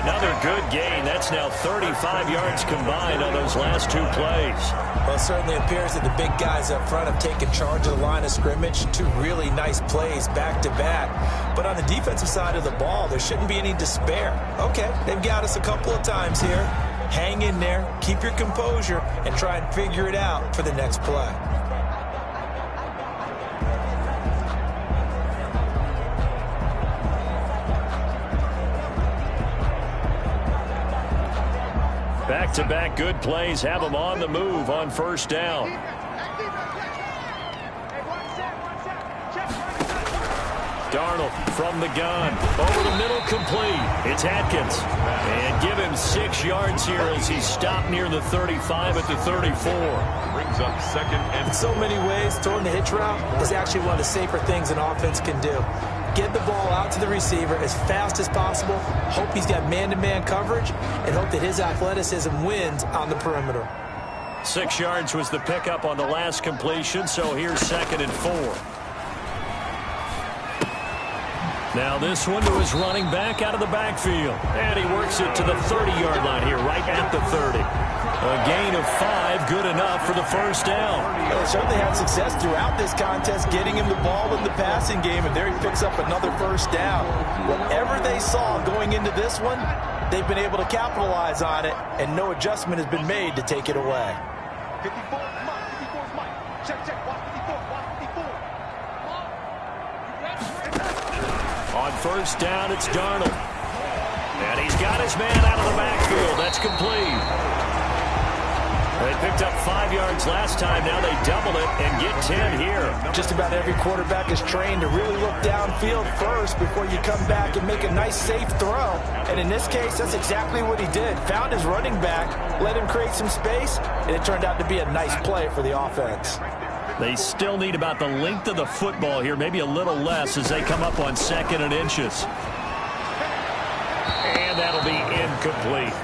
Another good gain. That's now 35 yards combined on those last 2 plays. Well, it certainly appears that the big guys up front have taken charge of the line of scrimmage. 2 really nice plays back-to-back. But on the defensive side of the ball, there shouldn't be any despair. Okay, they've got us a couple of times here. Hang in there, keep your composure, and try and figure it out for the next play. Back-to-back good plays have them on the move on 1st down. Darnold from the gun. Over the middle, complete. It's Atkins. And give him 6 yards here as he's stopped near the 35 at the 34. Brings up 2nd and... In so many ways, throwing the hitch route is actually one of the safer things an offense can do. Get the ball out to the receiver as fast as possible, hope he's got man-to-man coverage, and hope that his athleticism wins on the perimeter. 6 yards was the pickup on the last completion, so here's 2nd and 4. Now this one to his running back out of the backfield. And he works it to the 30-yard line here, right at the 30. A gain of 5, good enough for the first down. Well, they certainly had success throughout this contest, getting him the ball in the passing game, and there he picks up another first down. Whatever they saw going into this one, they've been able to capitalize on it, and no adjustment has been made to take it away. 54 is Mike. Check, watch 54, watch 54. On 1st down, it's Darnold. And he's got his man out of the backfield. That's complete. They picked up 5 yards last time. Now they double it and get 10 here. Just about every quarterback is trained to really look downfield first before you come back and make a nice, safe throw. And in this case, that's exactly what he did. Found his running back, let him create some space, and it turned out to be a nice play for the offense. They still need about the length of the football here, maybe a little less as they come up on 2nd and inches. And that'll be incomplete.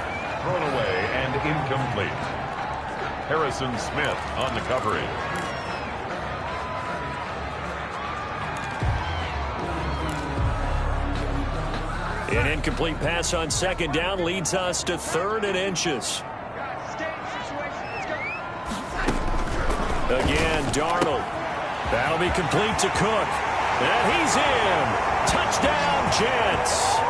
Thrown away and incomplete. Harrison Smith on the coverage. An incomplete pass on 2nd down leads us to 3rd and inches. Again, Darnold. That'll be complete to Cook. And he's in. Touchdown, Jets.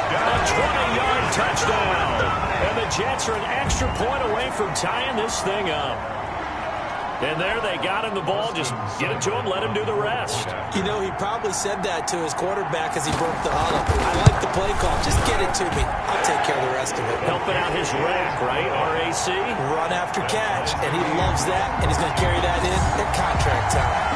A 20-yard touchdown. And the Jets are an extra point away from tying this thing up. And there they got him the ball. Just get it to him, let him do the rest. You know, he probably said that to his quarterback as he broke the huddle. I like the play call. Just get it to me. I'll take care of the rest of it. Helping out his rack, right? RAC? Run after catch, and he loves that, and he's going to carry that in at contract time.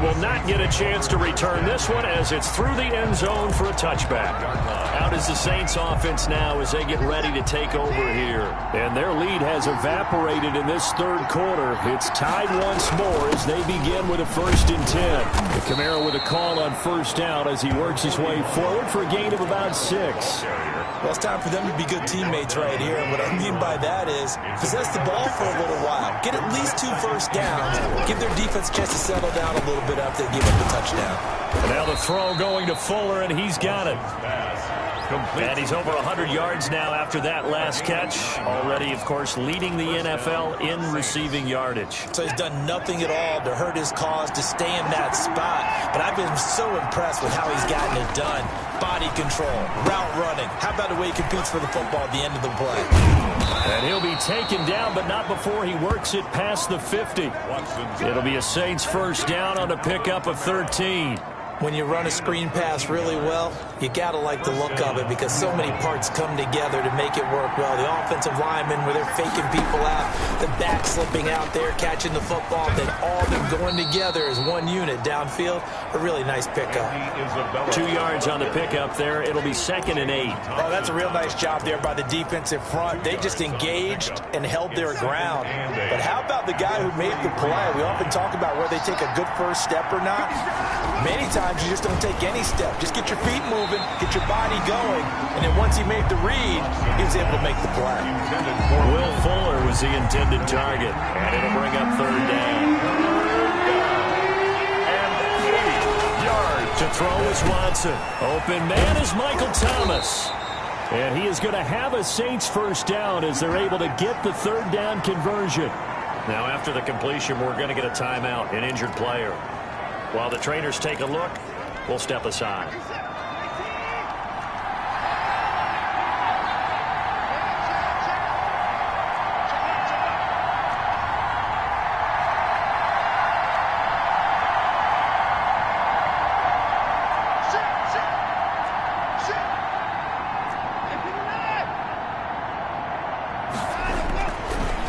will not get a chance to return this one as it's through the end zone for a touchback. Out is the Saints offense now as they get ready to take over here. And their lead has evaporated in this third quarter. It's tied once more as they begin with a 1st and 10. Kamara with a call on first down as he works his way forward for a gain of about 6. Well, it's time for them to be good teammates right here. And what I mean by that is possess the ball for a little while. Get at least 2 first downs. Give their defense a chance to settle down a little bit after they give up the touchdown. And now the throw going to Fuller, and he's got it. And he's over 100 yards now after that last catch. Already, of course, leading the NFL in receiving yardage. So he's done nothing at all to hurt his cause, to stay in that spot. But I've been so impressed with how he's gotten it done. Body control, route running. How about the way he competes for the football at the end of the play? And he'll be taken down, but not before he works it past the 50. It'll be a Saints first down on a pickup of 13. When you run a screen pass really well, you got to like the look of it because so many parts come together to make it work well. The offensive linemen, where they're faking people out, the back slipping out there, catching the football, then all of them going together as one unit downfield. A really nice pickup. 2 yards on the pickup there. It'll be 2nd and 8. Oh, that's a real nice job there by the defensive front. They just engaged and held their ground. But how about the guy who made the play? We often talk about whether they take a good first step or not. Many times you just don't take any step. Just get your feet moving, get your body going, and then once he made the read, he was able to make the play. Will Fuller was the intended target, and it'll bring up 3rd down. And 8 yards. To throw is Watson. Open man is Michael Thomas. And he is going to have a Saints first down as they're able to get the 3rd down conversion. Now after the completion, we're going to get a timeout, an injured player. While the trainers take a look, we'll step aside.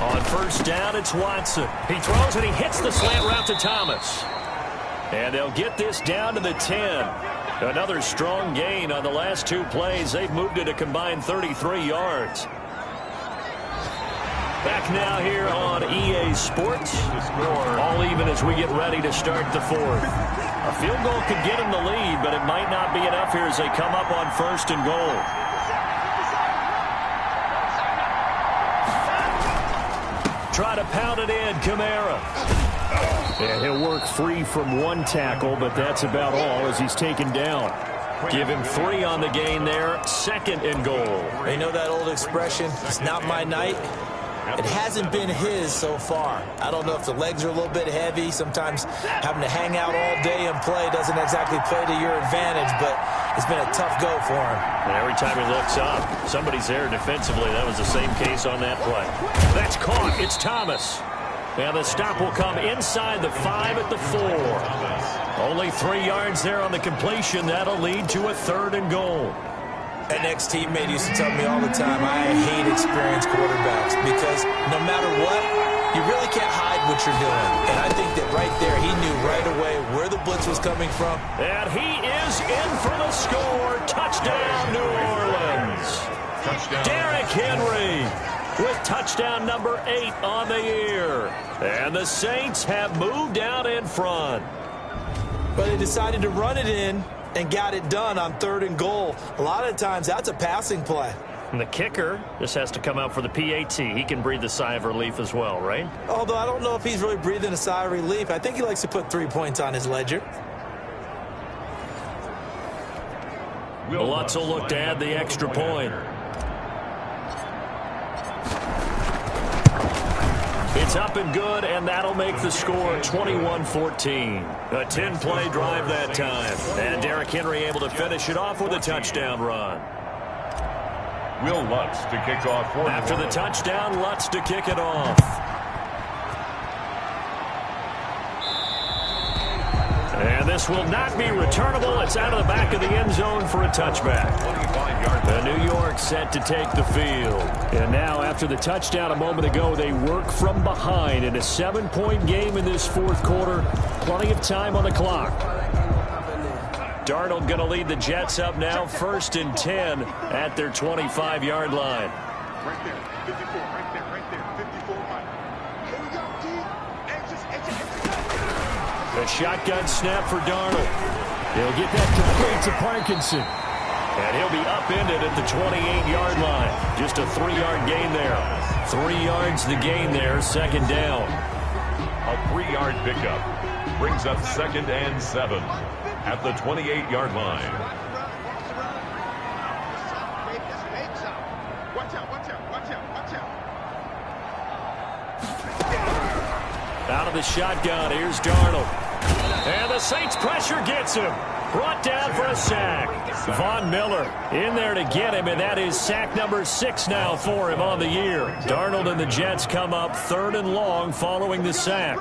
On first down, it's Watson. He throws and he hits the slant route to Thomas. And they'll get this down to the 10. Another strong gain on the last 2 plays. They've moved it a combined 33 yards. Back now here on EA Sports. All even as we get ready to start the 4th. A field goal could get them the lead, but it might not be enough here as they come up on 1st and goal. Try to pound it in, Kamara. And he'll work free from 1 tackle, but that's about all as he's taken down. Give him 3 on the gain there. 2nd and goal. You know that old expression, it's not my night? It hasn't been his so far. I don't know if the legs are a little bit heavy. Sometimes having to hang out all day and play doesn't exactly play to your advantage, but it's been a tough go for him. And every time he looks up, somebody's there defensively. That was the same case on that play. That's caught. It's Thomas. And the stop will come inside the 5 at the 4. Only 3 yards there on the completion. That'll lead to a 3rd and goal. An ex-teammate used to tell me all the time, I hate experienced quarterbacks because no matter what, you really can't hide what you're doing. And I think that right there, he knew right away where the blitz was coming from. And he is in for the score. Touchdown, New Orleans. Touchdown. Derrick Henry with touchdown number 8 on the year. And the Saints have moved out in front. But they decided to run it in and got it done on 3rd and goal. A lot of times, that's a passing play. And the kicker just has to come out for the PAT. He can breathe a sigh of relief as well, right? Although I don't know if he's really breathing a sigh of relief. I think he likes to put 3 points on his ledger. Lutz will look to add the extra point. It's up and good, and that'll make the score 21-14. A 10-play drive that time. And Derrick Henry able to finish it off with a touchdown run. Will Lutz to kick off. After the touchdown, Lutz to kick it off. And this will not be returnable. It's out of the back of the end zone for a touchback. 25-yard. The New York set to take the field. And now after the touchdown a moment ago, they work from behind in a 7-point game in this fourth quarter. Plenty of time on the clock. Darnold going to lead the Jets up now, 1st and 10 at their 25-yard line. Right there, 54, right there, 54, Mike. Here we go, D. A shotgun snap for Darnold. He'll get that complete to Parkinson. And he'll be upended at the 28-yard line. Just a 3-yard gain there. 3 yards the gain there, 2nd down. A 3-yard pickup brings up 2nd and 7 at the 28-yard line. Watch out, watch out, watch out, watch out. Out of the shotgun, here's Darnold. And the Saints pressure gets him. Brought down for a sack. Von Miller in there to get him, and that is sack number 6 now for him on the year. Darnold and the Jets come up 3rd and long following the sack.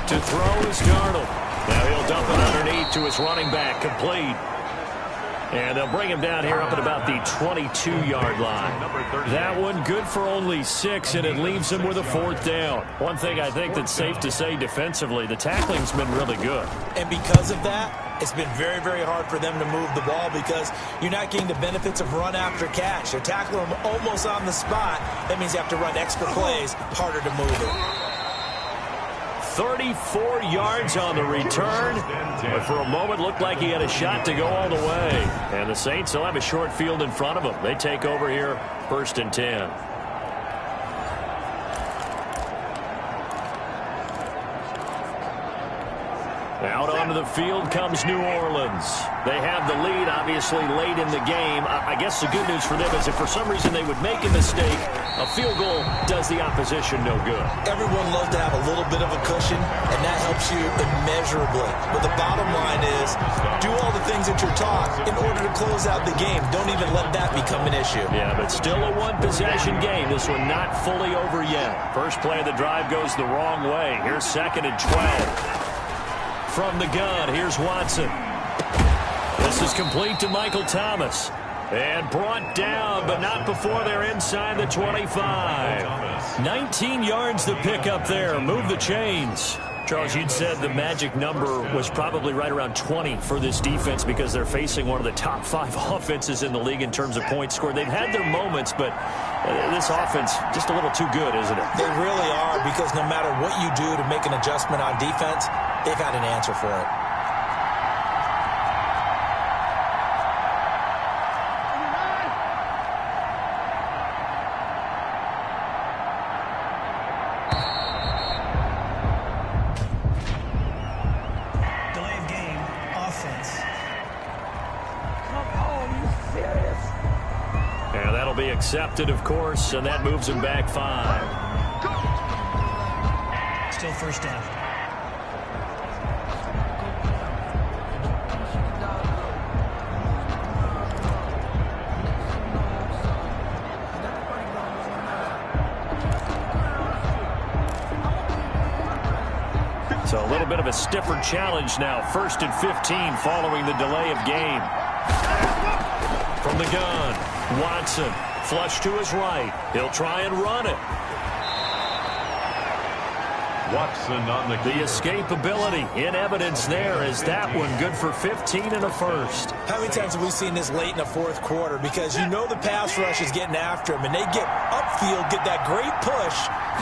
To throw is Darnold. Now he'll dump it underneath to his running back, complete. And they'll bring him down here up at about the 22-yard line. That one good for only 6, and it leaves him with a 4th down. One thing I think that's safe to say defensively, the tackling's been really good. And because of that, it's been very, very hard for them to move the ball because you're not getting the benefits of run after catch. They're tackling them almost on the spot. That means you have to run extra plays, harder to move it. 34 yards on the return, but for a moment looked like he had a shot to go all the way. And the Saints will have a short field in front of them. They take over here, 1st and 10. Out onto the field comes New Orleans. They have the lead, obviously, late in the game. I guess the good news for them is if for some reason they would make a mistake, a field goal does the opposition no good. Everyone loves to have a little bit of a cushion, and that helps you immeasurably. But the bottom line is, do all the things that you're taught in order to close out the game. Don't even let that become an issue. Yeah, but still a one-possession game. This one not fully over yet. First play of the drive goes the wrong way. Here's 2nd and 12. From the gun, here's Watson. This is complete to Michael Thomas. And brought down, but not before they're inside the 25. 19 yards to pick up there. Move the chains. Charles, you'd said the magic number was probably right around 20 for this defense because they're facing one of the top 5 offenses in the league in terms of points scored. They've had their moments, but this offense just a little too good, isn't it? They really are, because no matter what you do to make an adjustment on defense, they've had an answer for it. Accepted, of course, and that moves him back 5. Still 1st down. So a little bit of a stiffer challenge now. 1st and 15 following the delay of game. From the gun, Watson. Flush to his right. He'll try and run it. Watson on the escapability in evidence there is that one good for 15 and a 1st. How many times have we seen this late in the 4th quarter? Because you know the pass rush is getting after him, and they get upfield, get that great push,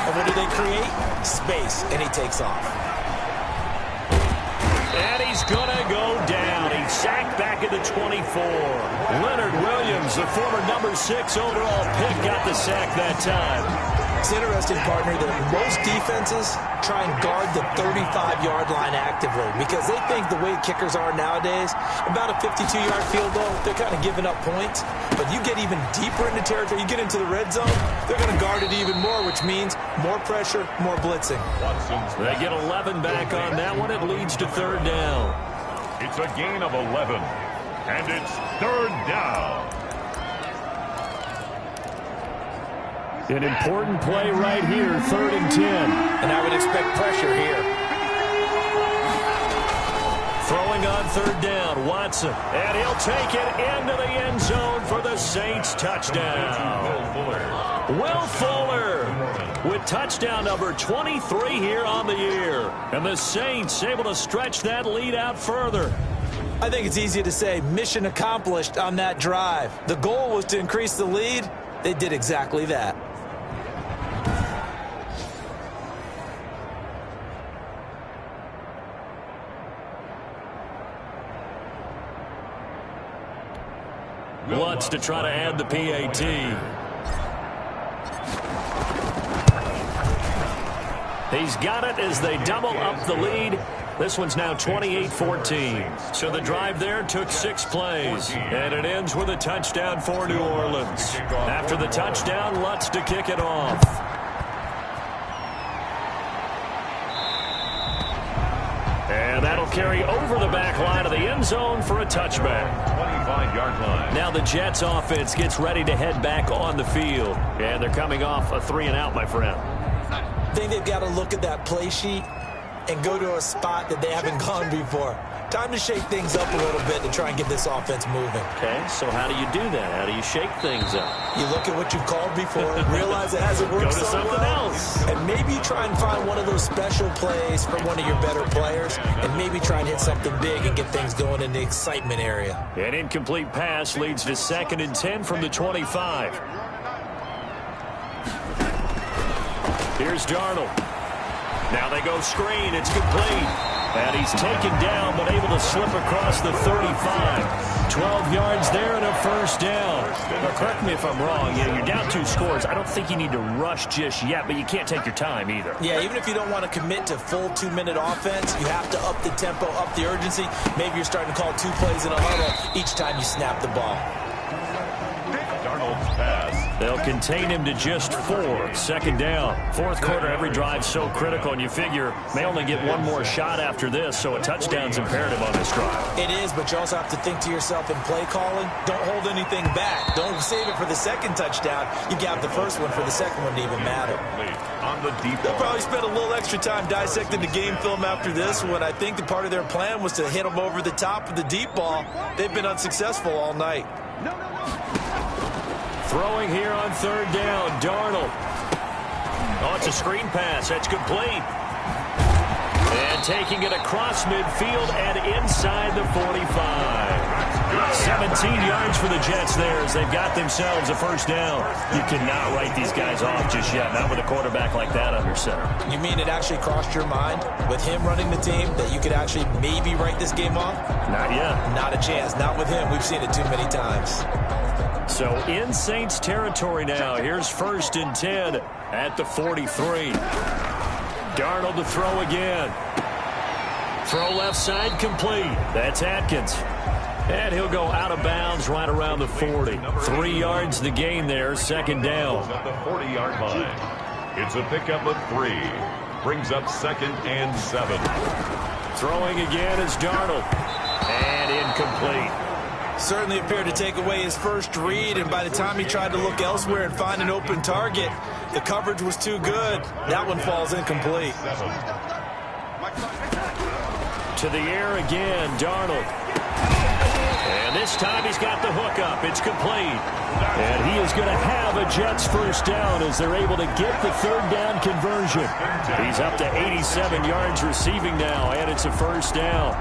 and what do they create? Space, and he takes off. And he's going to go down. He's sacked back at the 24. Leonard Williams, the former number 6 overall pick, got the sack that time. It's interesting, partner, that most defenses try and guard the 35-yard line actively because they think the way kickers are nowadays, about a 52-yard field goal, they're kind of giving up points. But you get even deeper into territory, you get into the red zone, they're going to guard it even more, which means more pressure, more blitzing. They get 11 back on that one. It leads to 3rd down. It's a gain of 11, and it's 3rd down. An important play right here, 3rd and 10. And I would expect pressure here. Throwing on third down, Watson. And he'll take it into the end zone for the Saints touchdown. Will Fuller with touchdown number 23 here on the year. And the Saints able to stretch that lead out further. I think it's easy to say mission accomplished on that drive. The goal was to increase the lead. They did exactly that. Lutz to try to add the PAT. He's got it as they double up the lead. This one's now 28-14. So the drive there took 6 plays. And it ends with a touchdown for New Orleans. After the touchdown, Lutz to kick it off. And that'll carry over the back line of the end zone for a touchback. 25-yard line. Now the Jets offense gets ready to head back on the field. And they're coming off a 3-and-out, my friend. I think they've got to look at that play sheet and go to a spot that they haven't gone before. Time to shake things up a little bit to try and get this offense moving. Okay, so how do you do that? How do you shake things up? You look at what you've called before, realize it hasn't worked Go to so something well, else. and maybe try and find one of those special plays from one of your better players, and maybe try and hit something big and get things going in the excitement area. An incomplete pass leads to 2nd and 10 from the 25. Here's Darnold. Now they go screen. It's complete. And he's taken down, but able to slip across the 35. 12 yards there and a first down. Now, correct me if I'm wrong. You're down 2 scores. I don't think you need to rush just yet, but you can't take your time either. Yeah, even if you don't want to commit to full 2-minute offense, you have to up the tempo, up the urgency. Maybe you're starting to call 2 plays in a huddle each time you snap the ball. Darnold's pass. They'll contain him to just 4. 2nd down. 4th quarter, every drive so critical, and you figure may only get one more shot after this, so a touchdown's imperative on this drive. It is, but you also have to think to yourself in play calling, don't hold anything back. Don't save it for the 2nd touchdown. You got the first one for the 2nd one to even matter. On the deep They'll ball. probably spend a little extra time dissecting the game film after this one. I think the part of their plan was to hit them over the top of the deep ball. They've been unsuccessful all night. Throwing here on 3rd down, Darnold. Oh, it's a screen pass. That's complete. And taking it across midfield and inside the 45. 17 yards for the Jets there as they've got themselves a first down. You cannot write these guys off just yet, not with a quarterback like that under center. You mean it actually crossed your mind with him running the team that you could actually maybe write this game off? Not yet. Not a chance. Not with him. We've seen it too many times. So in Saints territory now. Here's 1st and 10 at the 43. Darnold to throw again. Throw left side complete. That's Atkins. And he'll go out of bounds right around the 40. 3 yards the gain there. 2nd down. At the 40-yard line. It's a pickup of 3. Brings up 2nd and 7. Throwing again is Darnold. And incomplete. Certainly appeared to take away his first read, and by the time he tried to look elsewhere and find an open target, the coverage was too good. That one falls incomplete. To the air again, Darnold. And this time he's got the hook up. It's complete. And he is going to have a Jets first down as they're able to get the 3rd down conversion. He's up to 87 yards receiving now, and it's a first down.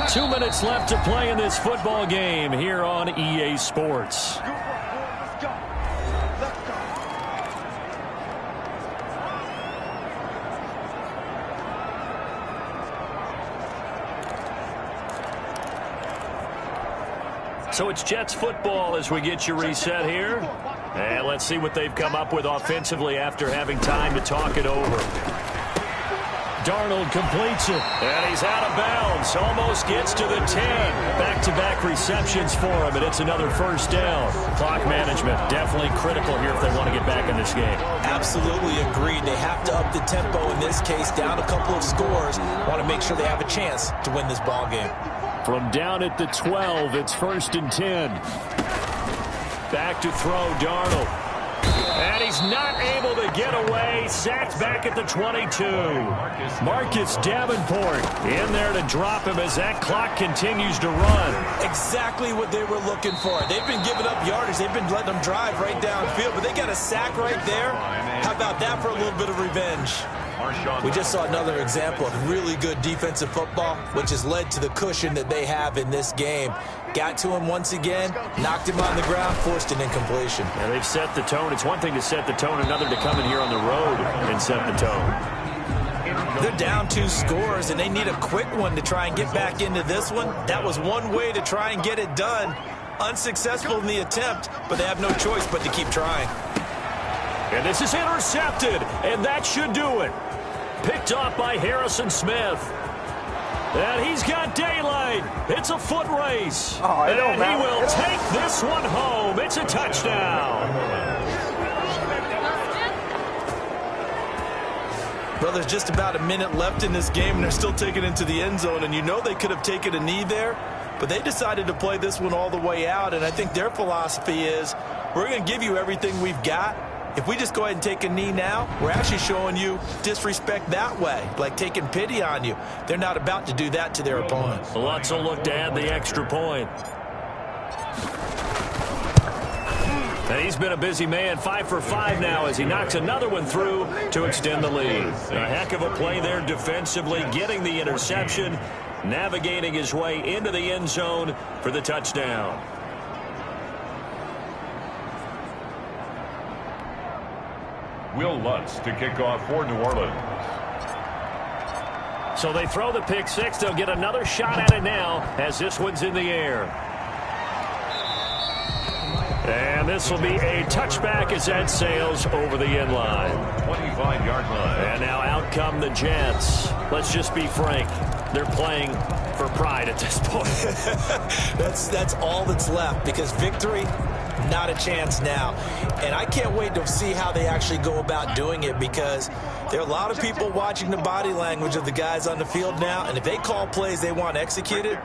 2 minutes left to play in this football game here on EA Sports. So it's Jets football as we get you reset here. And let's see what they've come up with offensively after having time to talk it over. Darnold completes it, and he's out of bounds. Almost gets to the 10. Back-to-back receptions for him, and it's another first down. Clock management definitely critical here if they want to get back in this game. Absolutely agreed. They have to up the tempo in this case, down a couple of scores. Want to make sure they have a chance to win this ball game. From down at the 12, it's 1st and 10. Back to throw, Darnold. And he's not able to get away. Sacked back at the 22. Marcus Davenport in there to drop him as that clock continues to run. Exactly what they were looking for. They've been giving up yardage. They've been letting them drive right downfield, but they got a sack right there. How about that for a little bit of revenge? We just saw another example of really good defensive football, which has led to the cushion that they have in this game. Got to him once again, knocked him on the ground, forced an incompletion. Yeah, they've set the tone. It's one thing to set the tone, another to come in here on the road and set the tone. They're down 2 scores, and they need a quick one to try and get back into this one. That was one way to try and get it done. Unsuccessful in the attempt, but they have no choice but to keep trying. And this is intercepted, and that should do it. Picked off by Harrison Smith. And he's got daylight. It's a foot race. And he will take this one home. It's a touchdown. Well, there's just about a minute left in this game, and they're still taking it into the end zone. And you know they could have taken a knee there, but they decided to play this one all the way out. And I think their philosophy is, we're going to give you everything we've got. If we just go ahead and take a knee now, we're actually showing you disrespect that way, like taking pity on you. They're not about to do that to their opponent. Lutz will look to add the extra point. And he's been a busy man, 5 for 5 now as he knocks another one through to extend the lead. A heck of a play there defensively, getting the interception, navigating his way into the end zone for the touchdown. Will Lutz to kick off for New Orleans. So they throw the pick six. They'll get another shot at it now as this one's in the air. And this will be a touchback as that sails over the end line. 25-yard line. And now out come the Jets. Let's just be frank. They're playing for pride at this point. That's all that's left, because victory, not a chance now. And I can't wait to see how they actually go about doing it, because there are a lot of people watching the body language of the guys on the field now, and if they call plays they want executed,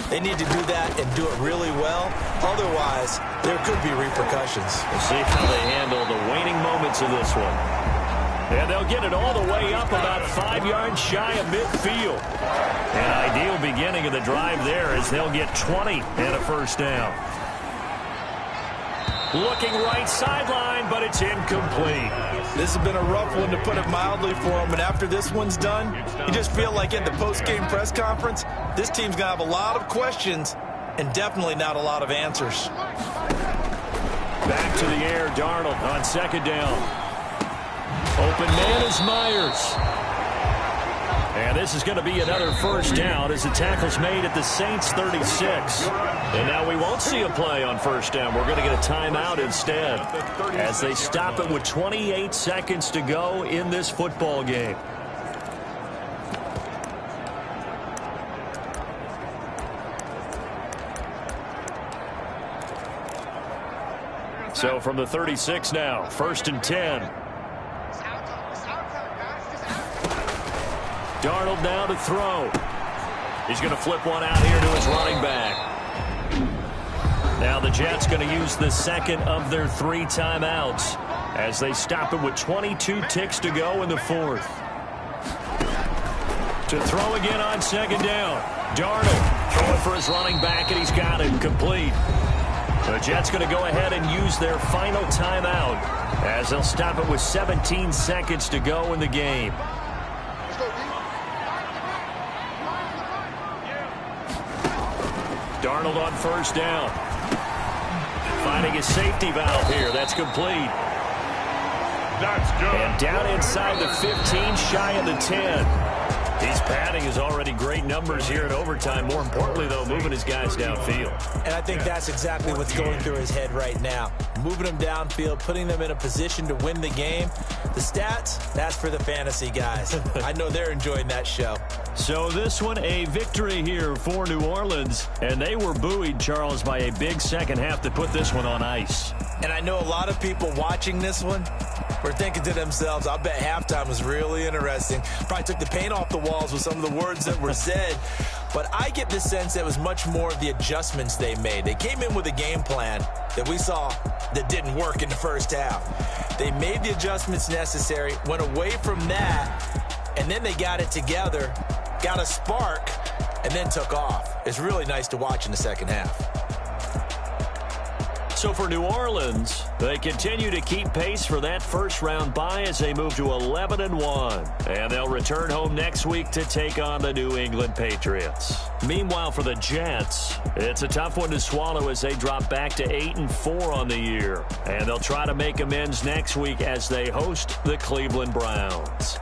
they need to do that and do it really well. Otherwise, there could be repercussions. We'll see how they handle the waning moments of this one. And they'll get it all the way up about 5 yards shy of midfield. An ideal beginning of the drive there as they'll get 20 and a first down. Looking right sideline, but it's incomplete. This has been a rough one, to put it mildly, for them. And after this one's done, you just feel like in the post-game press conference, this team's going to have a lot of questions and definitely not a lot of answers. Back to the air, Darnold on second down. Open man is Myers. And this is going to be another first down as the tackle's made at the Saints 36. And now we won't see a play on first down. We're going to get a timeout instead as they stop it with 28 seconds to go in this football game. So from the 36 now, 1st and 10. Darnold now to throw. He's going to flip one out here to his running back. Now the Jets going to use the second of their 3 timeouts as they stop it with 22 ticks to go in the 4th. To throw again on second down. Darnold throwing for his running back, and he's got it complete. The Jets going to go ahead and use their final timeout as they'll stop it with 17 seconds to go in the game. Darnold on first down. Finding his safety valve here. That's complete. That's good. And down inside the 15, shy of the 10. He's padding his already great numbers here in overtime. More importantly, though, moving his guys downfield. And I think that's exactly what's going through his head right now. Moving them downfield, putting them in a position to win the game. The stats, that's for the fantasy guys. I know they're enjoying that show. So this one, a victory here for New Orleans. And they were buoyed, Charles, by a big second half to put this one on ice. And I know a lot of people watching this one were thinking to themselves, I bet halftime was really interesting. Probably took the paint off the walls with some of the words that were said. But I get the sense that it was much more of the adjustments they made. They came in with a game plan that we saw that didn't work in the first half. They made the adjustments necessary, went away from that, and then they got it together, got a spark, and then took off. It's really nice to watch in the second half. So for New Orleans, they continue to keep pace for that first-round bye as they move to 11-1. And they'll return home next week to take on the New England Patriots. Meanwhile, for the Jets, it's a tough one to swallow as they drop back to 8-4 on the year. And they'll try to make amends next week as they host the Cleveland Browns.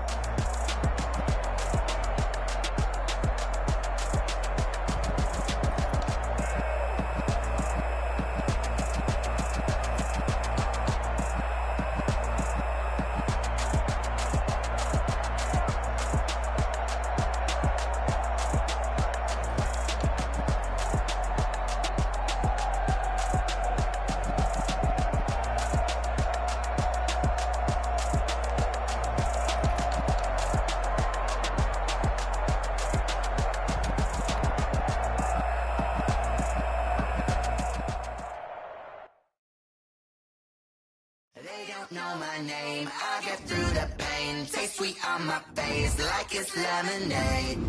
Know my name, I get through the pain. Taste sweet on my face like it's lemonade.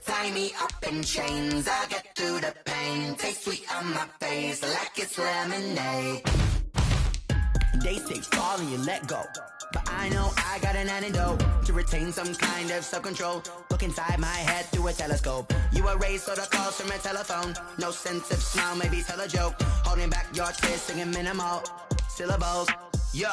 Tie me up in chains, I get through the pain. Taste sweet on my face like it's lemonade. They say fall and you let go, but I know I got an antidote to retain some kind of self-control. Look inside my head through a telescope. You erase all the calls from a telephone. No sense of smile, maybe tell a joke. Holding back your tears, singing minimal syllables. Yeah,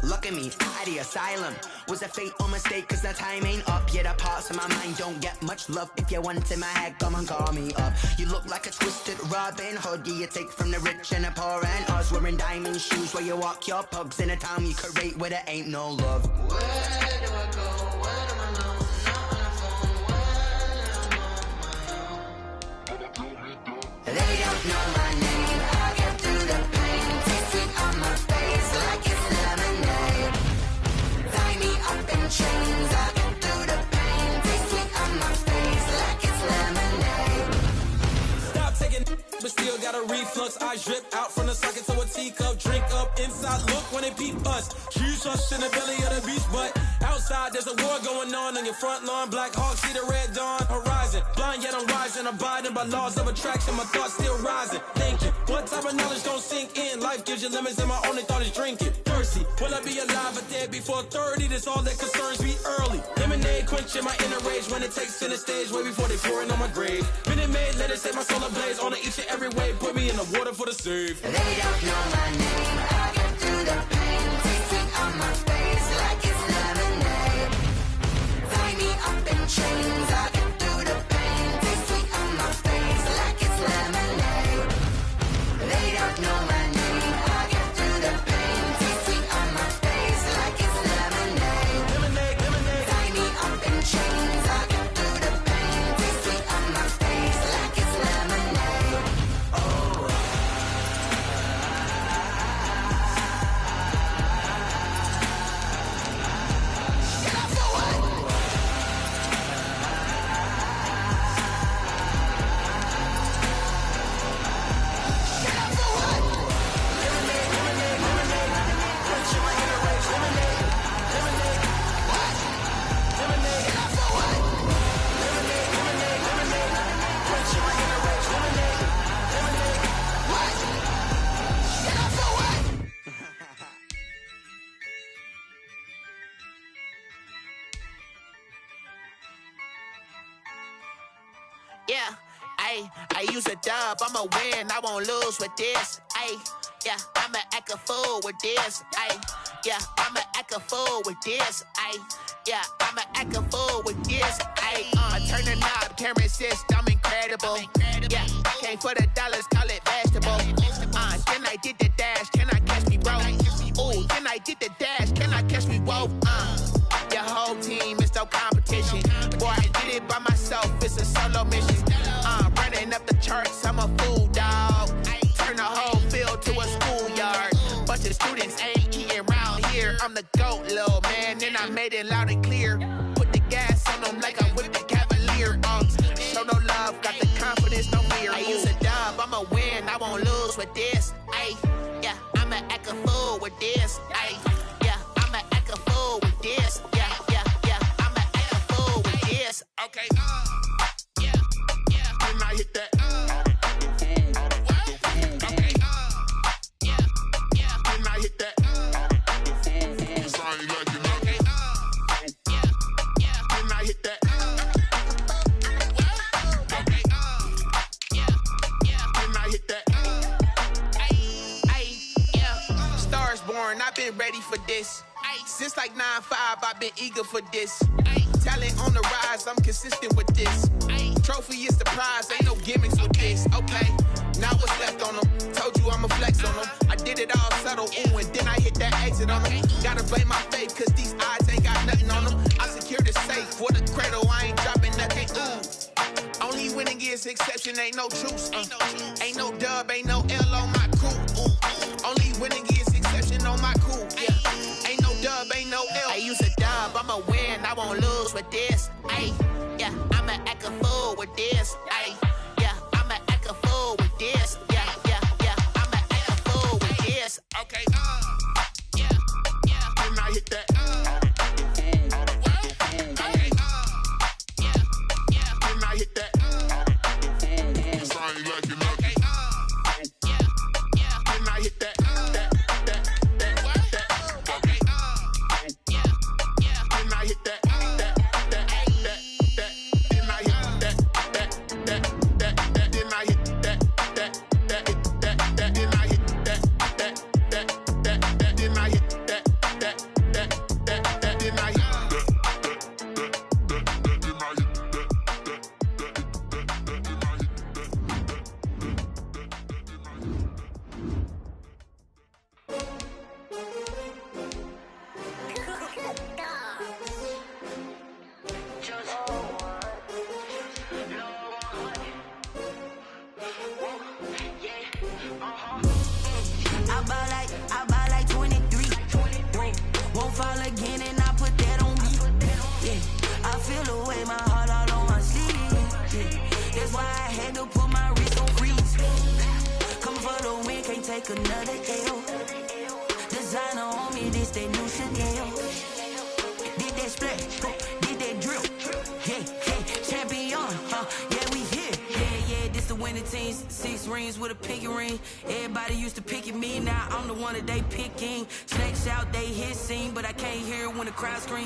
look at me, at the asylum. Was a fate or mistake, cause the time ain't up. Yet the parts of my mind don't get much love. If you want in my head, come and call me up. You look like a twisted Robin Hood. You take from the rich and the poor and us. Wearing diamond shoes where you walk your pugs in a town you create where there ain't no love. Where do I go? Where am I alone? Not on the phone. When I'm on my own. They don't know my name. I get through the pain. Taste sweet on my face like it's lemonade. Tie me up in chains. I get through the pain. Taste sweet on my face like it's lemonade. Stop taking, but still got a reflux. I drip out from the socket to a teacup. Drink up inside. Look when they peep us. Shoes us in the belly of the beach, but outside there's a war going on your front lawn. Black Hawk see the red dawn horizon. Blind yet I'm rising, abiding by laws of attraction. My thoughts still rising. Thinking, what type of knowledge don't sink in? Life gives you limits, and my only thought is drinking. Thirsty, will I be alive or dead before 30? That's all that concerns me early. Lemonade quenching my inner rage when it takes center stage way before they pour it on my grave. Minute Maid, let it set my soul ablaze on each and every way. Put me in the water for the save. They don't know my name. I get through the pain. Taste sweet on my face like it's lemonade. Tie me up in chains. I get through the pain. Taste sweet on my face like it's lemonade. They don't know my name. I get through the pain. Taste sweet on my face like it's lemonade. Lemonade, lemonade. Tie me up in chains. I get through the pain. Taste sweet on my face like it's lemonade. Oh. Yeah, I use a dub, I'ma win, I won't lose with this. Yeah, I'ma act a fool with this. Yeah, I'ma act a fool with this. Yeah, I'ma act a fool with this. I turn the knob, can't resist, I'm incredible. Yeah, came for the dollars, call it vegetable. Then I did the dash, can I catch me, bro? Ooh, then I did the dash, can I catch me, whoa? Your whole team is no competition. Boy, I did it by myself, it's a solo mission. Running up the charts, I'm a fool, dog. Turn the whole field to a schoolyard. Bunch of students ain't eating round here. I'm the GOAT, little man, and I made it loud and clear. Put the gas on them like I'm with the Cavalier. Show no love, got the confidence, no fear. I use a dub, I'ma win, I won't lose with this. Yeah, I'ma act a fool with this. for this. Ay, since like 9-5, I've been eager for this. Ay, talent on the rise, I'm consistent with this. Ay, trophy is the prize, ain't no gimmicks with this. Okay, now what's left on them? Told you I'ma flex on them. I did it all subtle, ooh, and then I hit that exit on them. Gotta blame my faith, cause these odds ain't got nothing on them. I secured the safe for the cradle, I ain't dropping nothing, ooh. Only winning is exception, ain't no truce. Ain't no dub, ain't no L on my crew. Ooh. Only winning is exception on my crew. Yeah. Ain't no dub, ain't no L. I use a dub, I'ma win, I won't lose with this. Ay, yeah, I'ma act a fool with this. Ay, yeah, I'ma act a fool with this. Yeah, yeah, yeah, I'ma act a fool with this. Okay, yeah, yeah. Then I hit that. Okay, yeah, yeah. Then I hit that.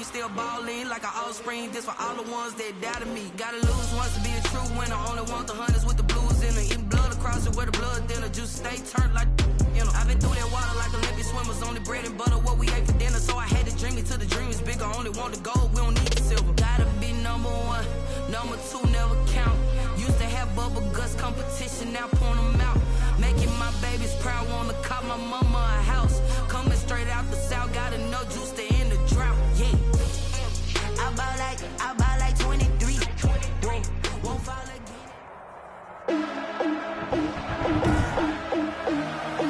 Still ballin' like an offspring. This for all the ones that doubted me. Gotta lose once to be a true winner. Only want the hunters with the blues in it. Eating blood across it where the blood thinner. Juice stay turned like, you know. I've been through that water like Olympic swimmers. Only bread and butter what we ate for dinner. So I had to dream it till the dream is bigger. Only want the gold, we don't need the silver. Gotta be number one. Number two never count. Used to have bubble guts competition, now point them out. Making my babies proud, wanna cop my mama a house. Coming straight out the south, gotta know juice to end the drought. Yeah. I buy like 23. Won't fall again.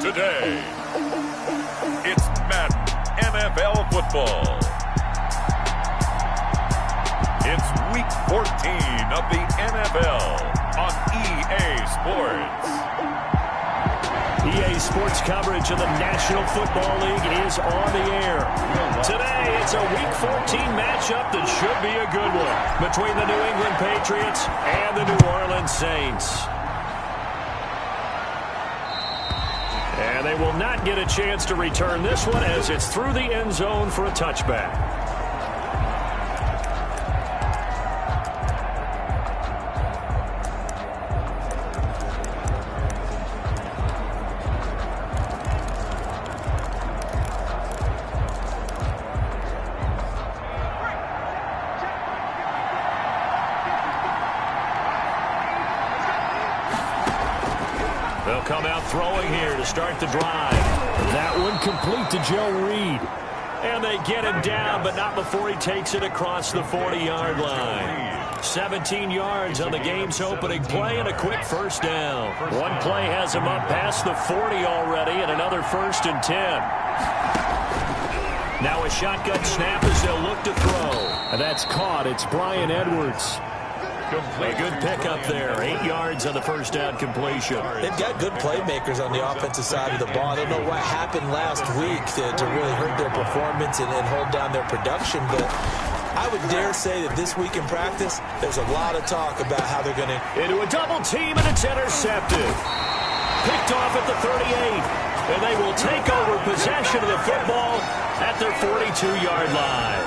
Today, it's Madden NFL football. It's week 14 of the NFL on EA Sports. EA Sports coverage of the National Football League is on the air. Today, it's a Week 14 matchup that should be a good one between the New England Patriots and the New Orleans Saints. And they will not get a chance to return this one as it's through the end zone for a touchback. They'll come out throwing here to start the drive. That one complete to Joe Reed. And they get him down, but not before he takes it across the 40-yard line. 17 yards on the game's opening play and a quick first down. One play has him up past the 40 already and another 1st and 10. Now a shotgun snap as they'll look to throw. And that's caught. It's Bryan Edwards. A good pickup there. 8 yards on the first down completion. They've got good playmakers on the offensive side of the ball. I don't know what happened last week to really hurt their performance and hold down their production, but I would dare say that this week in practice, there's a lot of talk about how they're going to... Into a double team, and it's intercepted. Picked off at the 38, and they will take over possession of the football at their 42-yard line.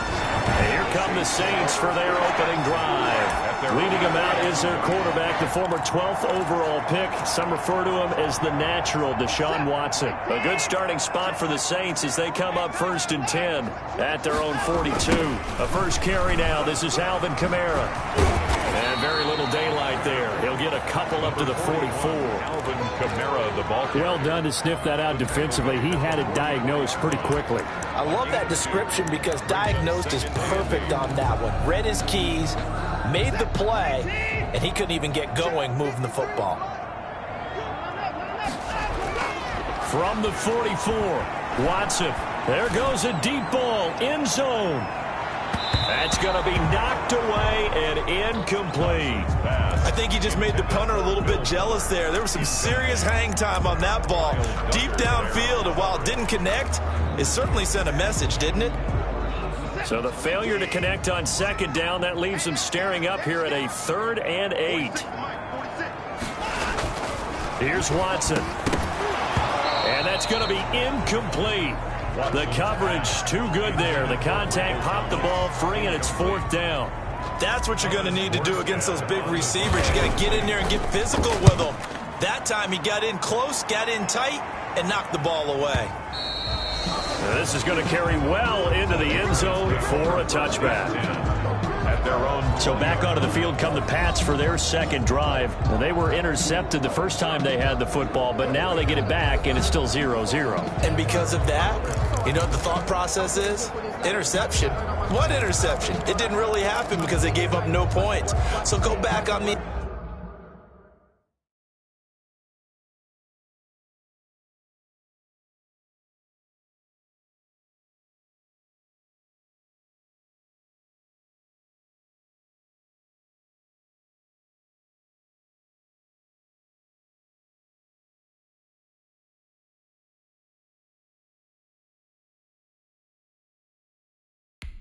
And here come the Saints for their opening drive. Leading them out is their quarterback, the former 12th overall pick. Some refer to him as the natural, Deshaun Watson. A good starting spot for the Saints as they come up 1st and 10 at their own 42. A first carry now. This is Alvin Kamara. And very little daylight there. He'll get a couple up to the 44. Alvin Kamara, the ball. Well done to sniff that out defensively. He had it diagnosed pretty quickly. I love that description because diagnosed is perfect on that one. Read his keys, made the play, and he couldn't even get going moving the football. From the 44, Watson. There goes a deep ball, end zone. That's going to be knocked away and incomplete. I think he just made the punter a little bit jealous there. There was some serious hang time on that ball. Deep downfield, and while it didn't connect, it certainly sent a message, didn't it? So the failure to connect on 2nd down, that leaves him staring up here at a 3rd and 8. Here's Watson. And that's going to be incomplete. The coverage too good there. The contact popped the ball free, and it's 4th down. That's what you're going to need to do against those big receivers. You got to get in there and get physical with them. That time he got in close, got in tight, and knocked the ball away. This is going to carry well into the end zone for a touchback. At their own. So back onto the field come the Pats for their 2nd drive. Well, they were intercepted the first time they had the football, but now they get it back, and it's still 0-0. And because of that, you know what the thought process is? Interception. What interception? It didn't really happen because they gave up no points. So go back on me.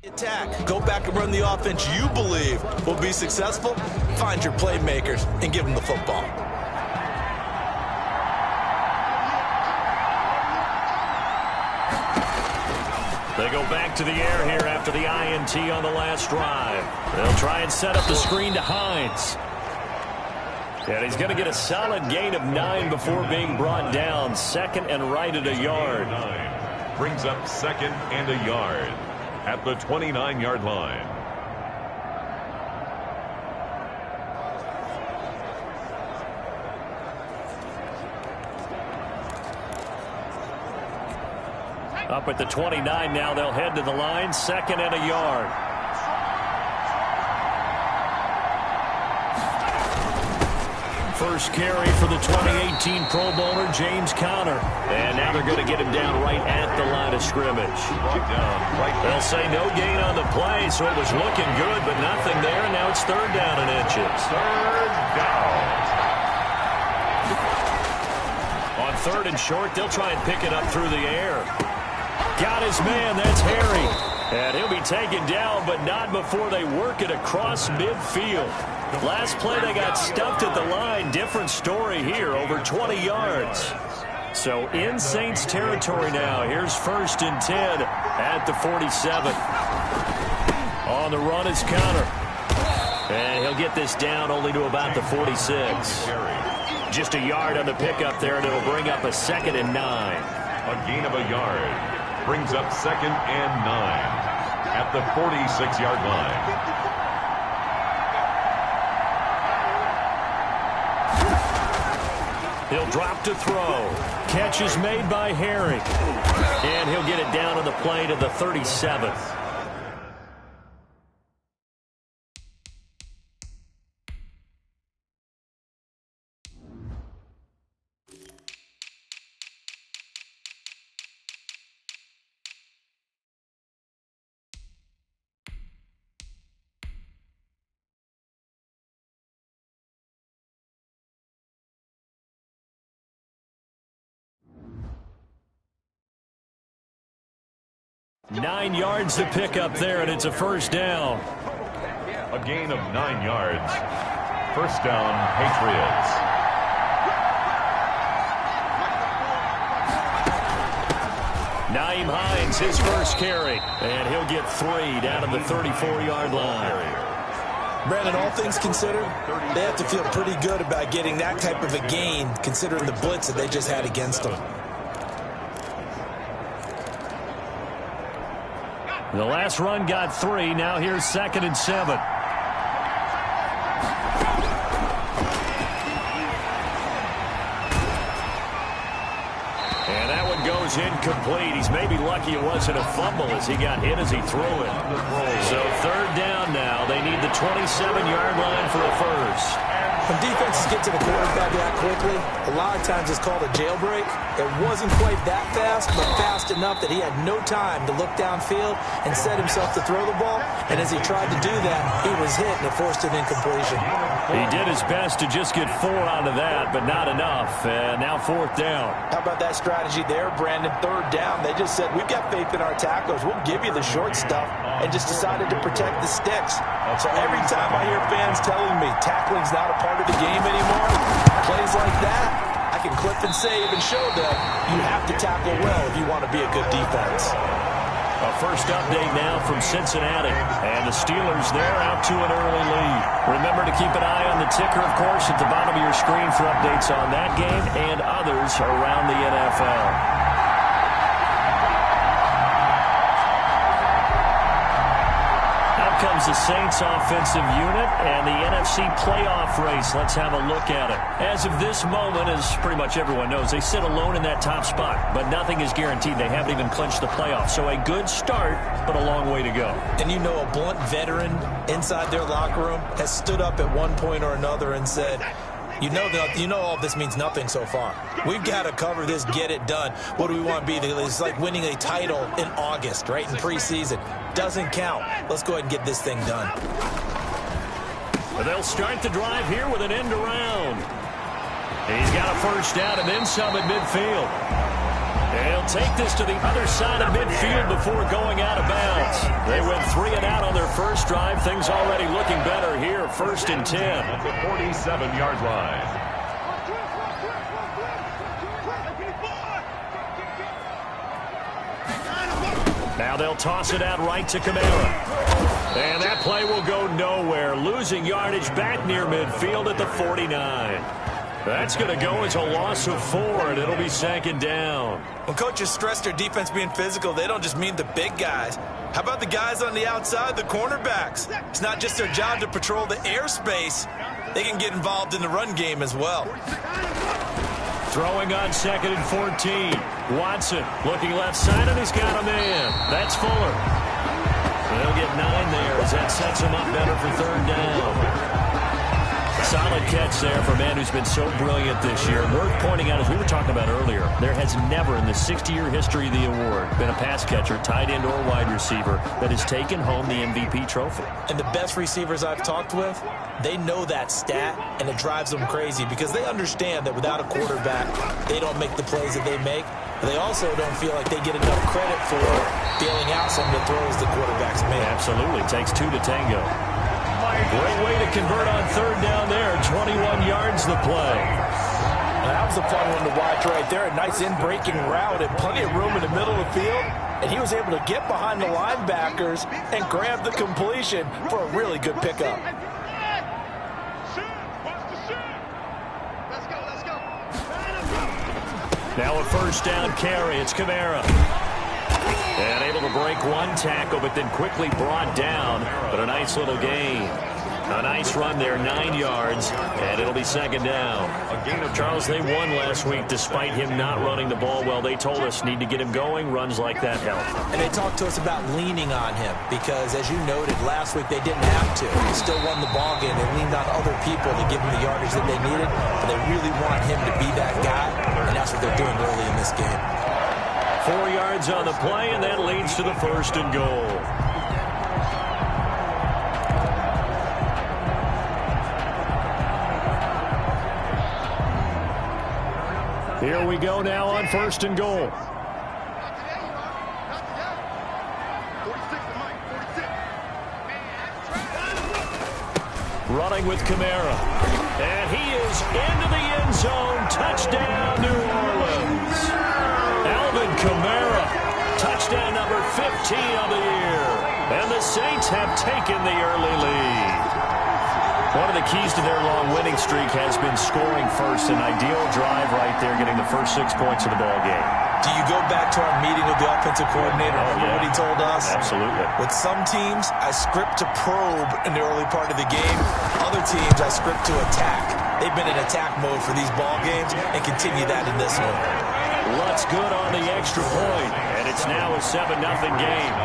Attack. Go back and run the offense you believe will be successful. Find your playmakers and give them the football. They go back to the air here after the INT on the last drive. They'll try and set up the screen to Hines. And he's going to get a solid gain of 9 before being brought down. 2nd and right at a yard. Brings up 2nd and a yard at the 29-yard line. Up at the 29 now, they'll head to the line. 2nd and a yard. First carry for the 2018 Pro Bowler, James Conner. And now they're going to get him down right at the line of scrimmage. They'll say no gain on the play, so it was looking good, but nothing there. And now it's 3rd down and inches. 3rd down. On 3rd and short, they'll try and pick it up through the air. Got his man, that's Harry. And he'll be taken down, but not before they work it across midfield. Last play, they got stuffed at the line. Different story here, over 20 yards. So in Saints territory now. Here's 1st and 10 at the 47. On the run is Conner. And he'll get this down only to about the 46. Just a yard on the pickup there, and it'll bring up a 2nd and 9. A gain of a yard. Brings up 2nd and 9 at the 46-yard line. He'll drop to throw. Catch is made by Harry. And he'll get it down on the play to the 37th. Nine yards to pick up there, and it's a 1st down. A gain of 9 yards. 1st down, Patriots. Nyheim Hines, his first carry. And he'll get 3 down to the 34-yard line. Brandon, all things considered, they have to feel pretty good about getting that type of a gain, considering the blitz that they just had against them. The last run got 3. Now here's 2nd and 7. And that one goes incomplete. He's maybe lucky it wasn't a fumble as he got hit as he threw it. So 3rd down now. They need the 27-yard line for a first. When defenses get to the quarterback that quickly, a lot of times it's called a jailbreak. It wasn't quite that fast, but fast enough that he had no time to look downfield and set himself to throw the ball. And as he tried to do that, he was hit and it forced an incompletion. He did his best to just get 4 out of that, but not enough. And now 4th down. How about that strategy there, Brandon? 3rd down. They just said, we've got faith in our tacklers. We'll give you the short stuff, and just decided to protect the sticks. So every time I hear fans telling me tackling's not a part of the game anymore, plays like that, I can clip and save and show them you have to tackle well if you want to be a good defense. A first update now from Cincinnati. And the Steelers, they're out to an early lead. Remember to keep an eye on the ticker, of course, at the bottom of your screen for updates on that game and others around the NFL. Comes the Saints offensive unit and the NFC playoff race. Let's have a look at it. As of this moment, as pretty much everyone knows, they sit alone in that top spot, but nothing is guaranteed. They haven't even clinched the playoffs. So a good start, but a long way to go. And you know, a blunt veteran inside their locker room has stood up at one point or another and said, you know all this means nothing so far. We've got to cover this, get it done. What do we want to be? It's like winning a title in August, right, in preseason. Doesn't count. Let's go ahead and get this thing done. They'll start the drive here with an end around. He's got a first down and then some at midfield. They'll take this to the other side of midfield before going out of bounds. They went 3 and out on their first drive. Things already looking better here. 1st and 10. At the 47-yard line. Now they'll toss it out right to Kamara. And that play will go nowhere. Losing yardage back near midfield at the 49. That's going to go as a loss of 4, and it'll be 2nd down. When coaches stress their defense being physical, they don't just mean the big guys. How about the guys on the outside, the cornerbacks? It's not just their job to patrol the airspace. They can get involved in the run game as well. Throwing on 2nd and 14. Watson looking left side, and he's got a man. That's Fuller. They'll get 9 there as that sets him up better for 3rd down. Solid catch there for a man who's been so brilliant this year. Worth pointing out, as we were talking about earlier, there has never in the 60-year history of the award been a pass catcher, tight end, or wide receiver that has taken home the MVP trophy. And the best receivers I've talked with, they know that stat, and it drives them crazy because they understand that without a quarterback, they don't make the plays that they make. But they also don't feel like they get enough credit for bailing out some of the throws the quarterbacks make. Absolutely. Takes 2 to tango. Great way to convert on 3rd down there. 21 yards the play. That was a fun one to watch right there. A nice in-breaking route and plenty of room in the middle of the field. And he was able to get behind the linebackers and grab the completion for a really good pickup. Now a first down carry. It's Kamara. And able to break one tackle, but then quickly brought down. But a nice little gain. A nice run there, 9 yards, and it'll be 2nd down. Charles, they won last week despite him not running the ball well. They told us need to get him going. Runs like that help. And they talked to us about leaning on him because, as you noted, last week they didn't have to. They still won the ball game. They leaned on other people to give him the yardage that they needed, but they really want him to be that guy, and that's what they're doing early in this game. 4 yards on the play, and that leads to the 1st and goal. Here we go now on 1st and goal. Running with Kamara. And he is into the end zone. Touchdown, New Orleans. Alvin Kamara Patriots have taken the early lead. One of the keys to their long winning streak has been scoring first. An ideal drive right there, getting the first 6 points of the ball game. Do you go back to our meeting with the offensive coordinator? Remember what he told us? Absolutely. With some teams, I script to probe in the early part of the game. Other teams, I script to attack. They've been in attack mode for these ball games and continue that in this one. Lutz good on the extra point, and it's now a 7-0 game.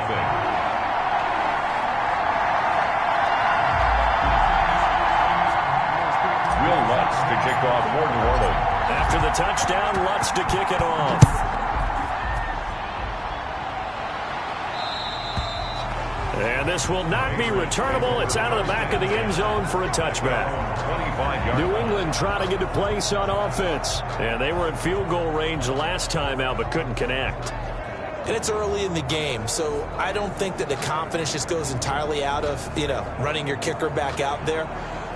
Will Lutz to kick off for New Orleans. After the touchdown, Lutz to kick it off. And this will not be returnable. It's out of the back of the end zone for a touchback. 25 New England trying to get a place on offense. And they were in field goal range the last time out, but couldn't connect. And it's early in the game, so I don't think that the confidence just goes entirely out of, running your kicker back out there.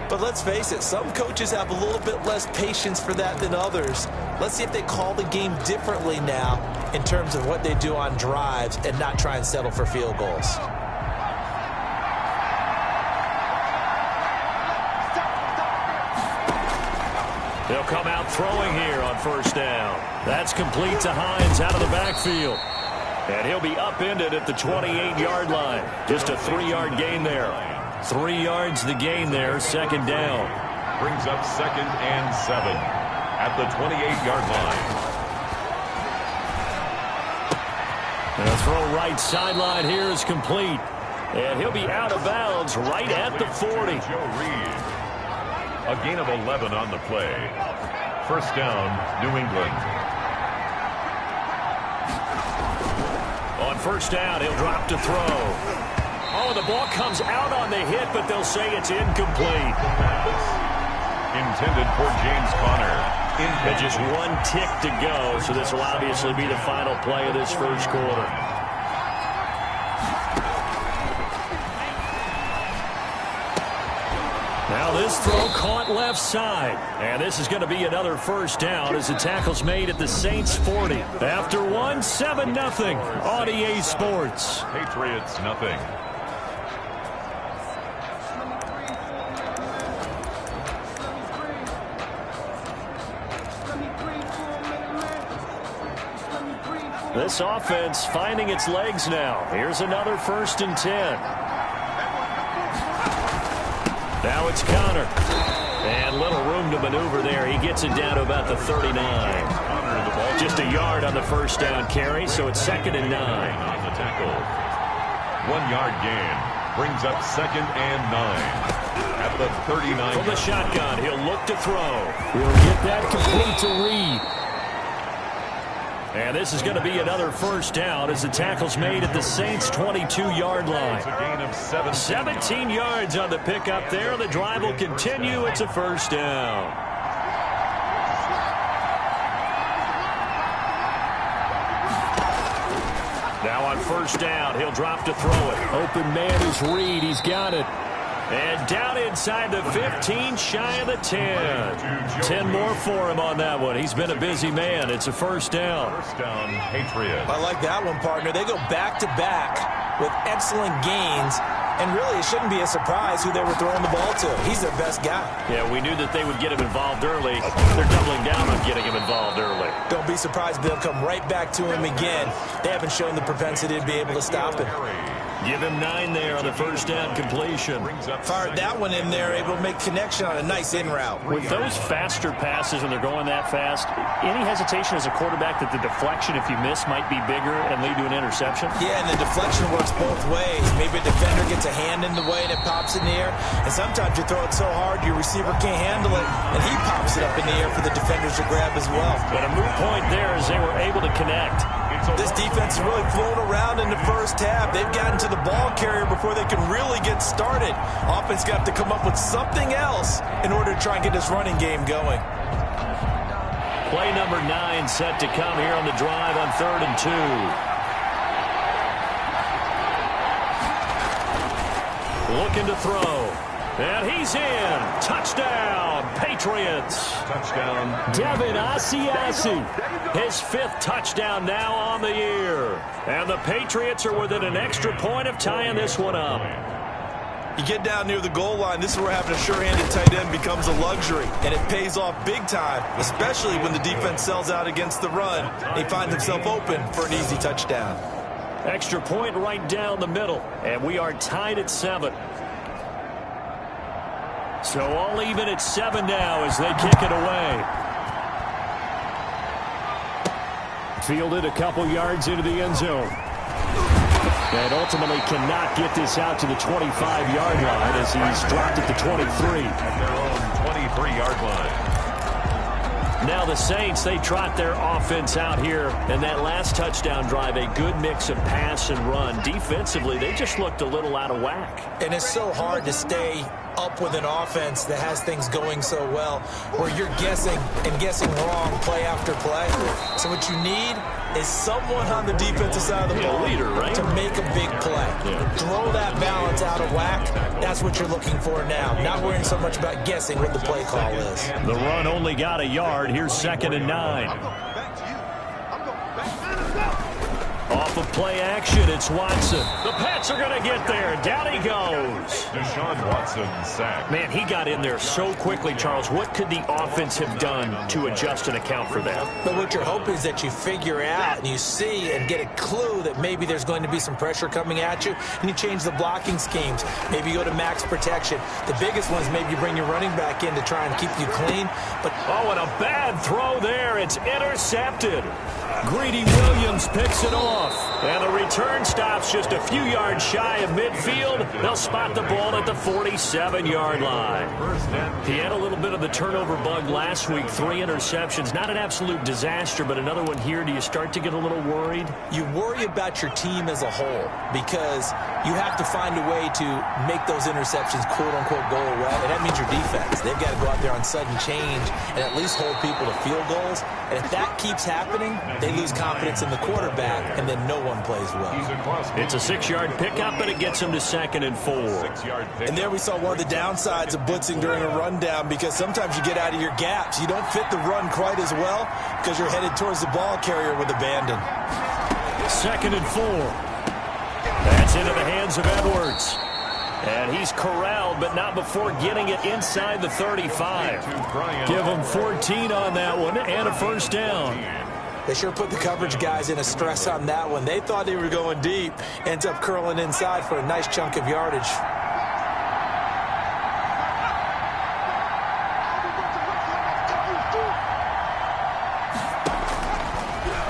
But let's face it, some coaches have a little bit less patience for that than others. Let's see if they call the game differently now in terms of what they do on drives and not try and settle for field goals. They'll come out throwing here on first down. That's complete to Hines out of the backfield. And he'll be upended at the 28-yard line. Just a 3-yard gain there. 3 yards the gain there, second down. Brings up 2nd and 7 at the 28-yard line. And a throw right sideline here is complete. And he'll be out of bounds right at the 40. Joe Reed. A gain of 11 on the play. First down, New England. On first down, he'll drop to throw. Oh, the ball comes out on the hit, but they'll say it's incomplete. Intended for James Conner. And just 1 tick to go, so this will obviously be the final play of this first quarter. Now this throw caught left side. And this is going to be another first down as the tackle's made at the Saints 40. After 1, 7-0 on EA Sports. Patriots, nothing. This offense finding its legs now. Here's another 1st and 10. Now it's Conner. And little room to maneuver there. He gets it down to about the 39. Just a yard on the first down carry, so it's 2nd and 9. On the tackle. 1-yard gain. Brings up 2nd and 9 at the 39. From the shotgun, he'll look to throw. He'll get that complete to Reed. And this is going to be another first down as the tackle's made at the Saints' 22-yard line. It's a gain of 17 yards on the pickup there. The drive will continue. It's a first down. Now on first down, he'll drop to throw it. Open man is Reed. He's got it. And down inside the 15, shy of the 10. 10 more for him on that one. He's been a busy man. It's a first down. First down, Patriots. I like that one, partner. They go back-to-back with excellent gains. And really, it shouldn't be a surprise who they were throwing the ball to. He's their best guy. Yeah, we knew that they would get him involved early. They're doubling down on getting him involved early. Don't be surprised if they'll come right back to him again. They haven't shown the propensity to be able to stop him. Give him 9 there on the first down completion. Fired that one in there, able to make connection on a nice in route. With those faster passes when they're going that fast, any hesitation as a quarterback that the deflection, if you miss, might be bigger and lead to an interception? Yeah, and the deflection works both ways. Maybe a defender gets a hand in the way and it pops in the air. And sometimes you throw it so hard your receiver can't handle it, and he pops it up in the air for the defenders to grab as well. But a moot point there as they were able to connect. This defense is really flown around in the first half. They've gotten to the ball carrier before they can really get started. Offense got to come up with something else in order to try and get this running game going. Play number 9 set to come here on the drive on 3rd and 2. Looking to throw. And he's in. Touchdown, Patriots. Touchdown. Devin Asiasi. His 5th touchdown now on the year. And the Patriots are within an extra point of tying this one up. You get down near the goal line, this is where having a sure-handed tight end becomes a luxury, and it pays off big time, especially when the defense sells out against the run. He finds himself open for an easy touchdown. Extra point right down the middle, and we are tied at 7. So all even at 7 now as they kick it away. Fielded a couple yards into the end zone. And ultimately cannot get this out to the 25-yard line as he's dropped at the 23. At their own 23-yard line. Now the Saints, they trot their offense out here. And that last touchdown drive, a good mix of pass and run. Defensively, they just looked a little out of whack. And it's so hard to stay up with an offense that has things going so well, where you're guessing and guessing wrong play after play. So what you need is someone on the defensive side of the ball leader, right? to make a big play. Yeah. Throw that balance out of whack. That's what you're looking for now. Not worrying so much about guessing what the play call is. The run only got a yard. Here's 2nd and 9. Off of play action, it's Watson. The Pats are going to get there. Down he goes. Deshaun Watson sacked. Man, he got in there so quickly, Charles. What could the offense have done to adjust and account for that? But what you're hoping is that you figure out and you see and get a clue that maybe there's going to be some pressure coming at you, and you change the blocking schemes. Maybe you go to max protection. The biggest one is maybe you bring your running back in to try and keep you clean. But oh, and a bad throw there. It's intercepted. Greedy Williams picks it off. And the return stops just a few yards shy of midfield. They'll spot the ball at the 47-yard line. He had a little bit of the turnover bug last week. 3 interceptions. Not an absolute disaster, but another one here. Do you start to get a little worried? You worry about your team as a whole because you have to find a way to make those interceptions, quote-unquote, go away. And that means your defense. They've got to go out there on sudden change and at least hold people to field goals. And if that keeps happening, they lose confidence in the quarterback, and then no one plays well. It's a 6-yard pickup, and it gets him to 2nd and 4. And there we saw one of the downsides of blitzing during a rundown, because sometimes you get out of your gaps. You don't fit the run quite as well because you're headed towards the ball carrier with abandon. 2nd and 4. That's into the hands of Edwards. And he's corralled, but not before getting it inside the 35. Give him 14 on that one and a first down. They sure put the coverage guys in a stress on that one. They thought they were going deep. Ends up curling inside for a nice chunk of yardage.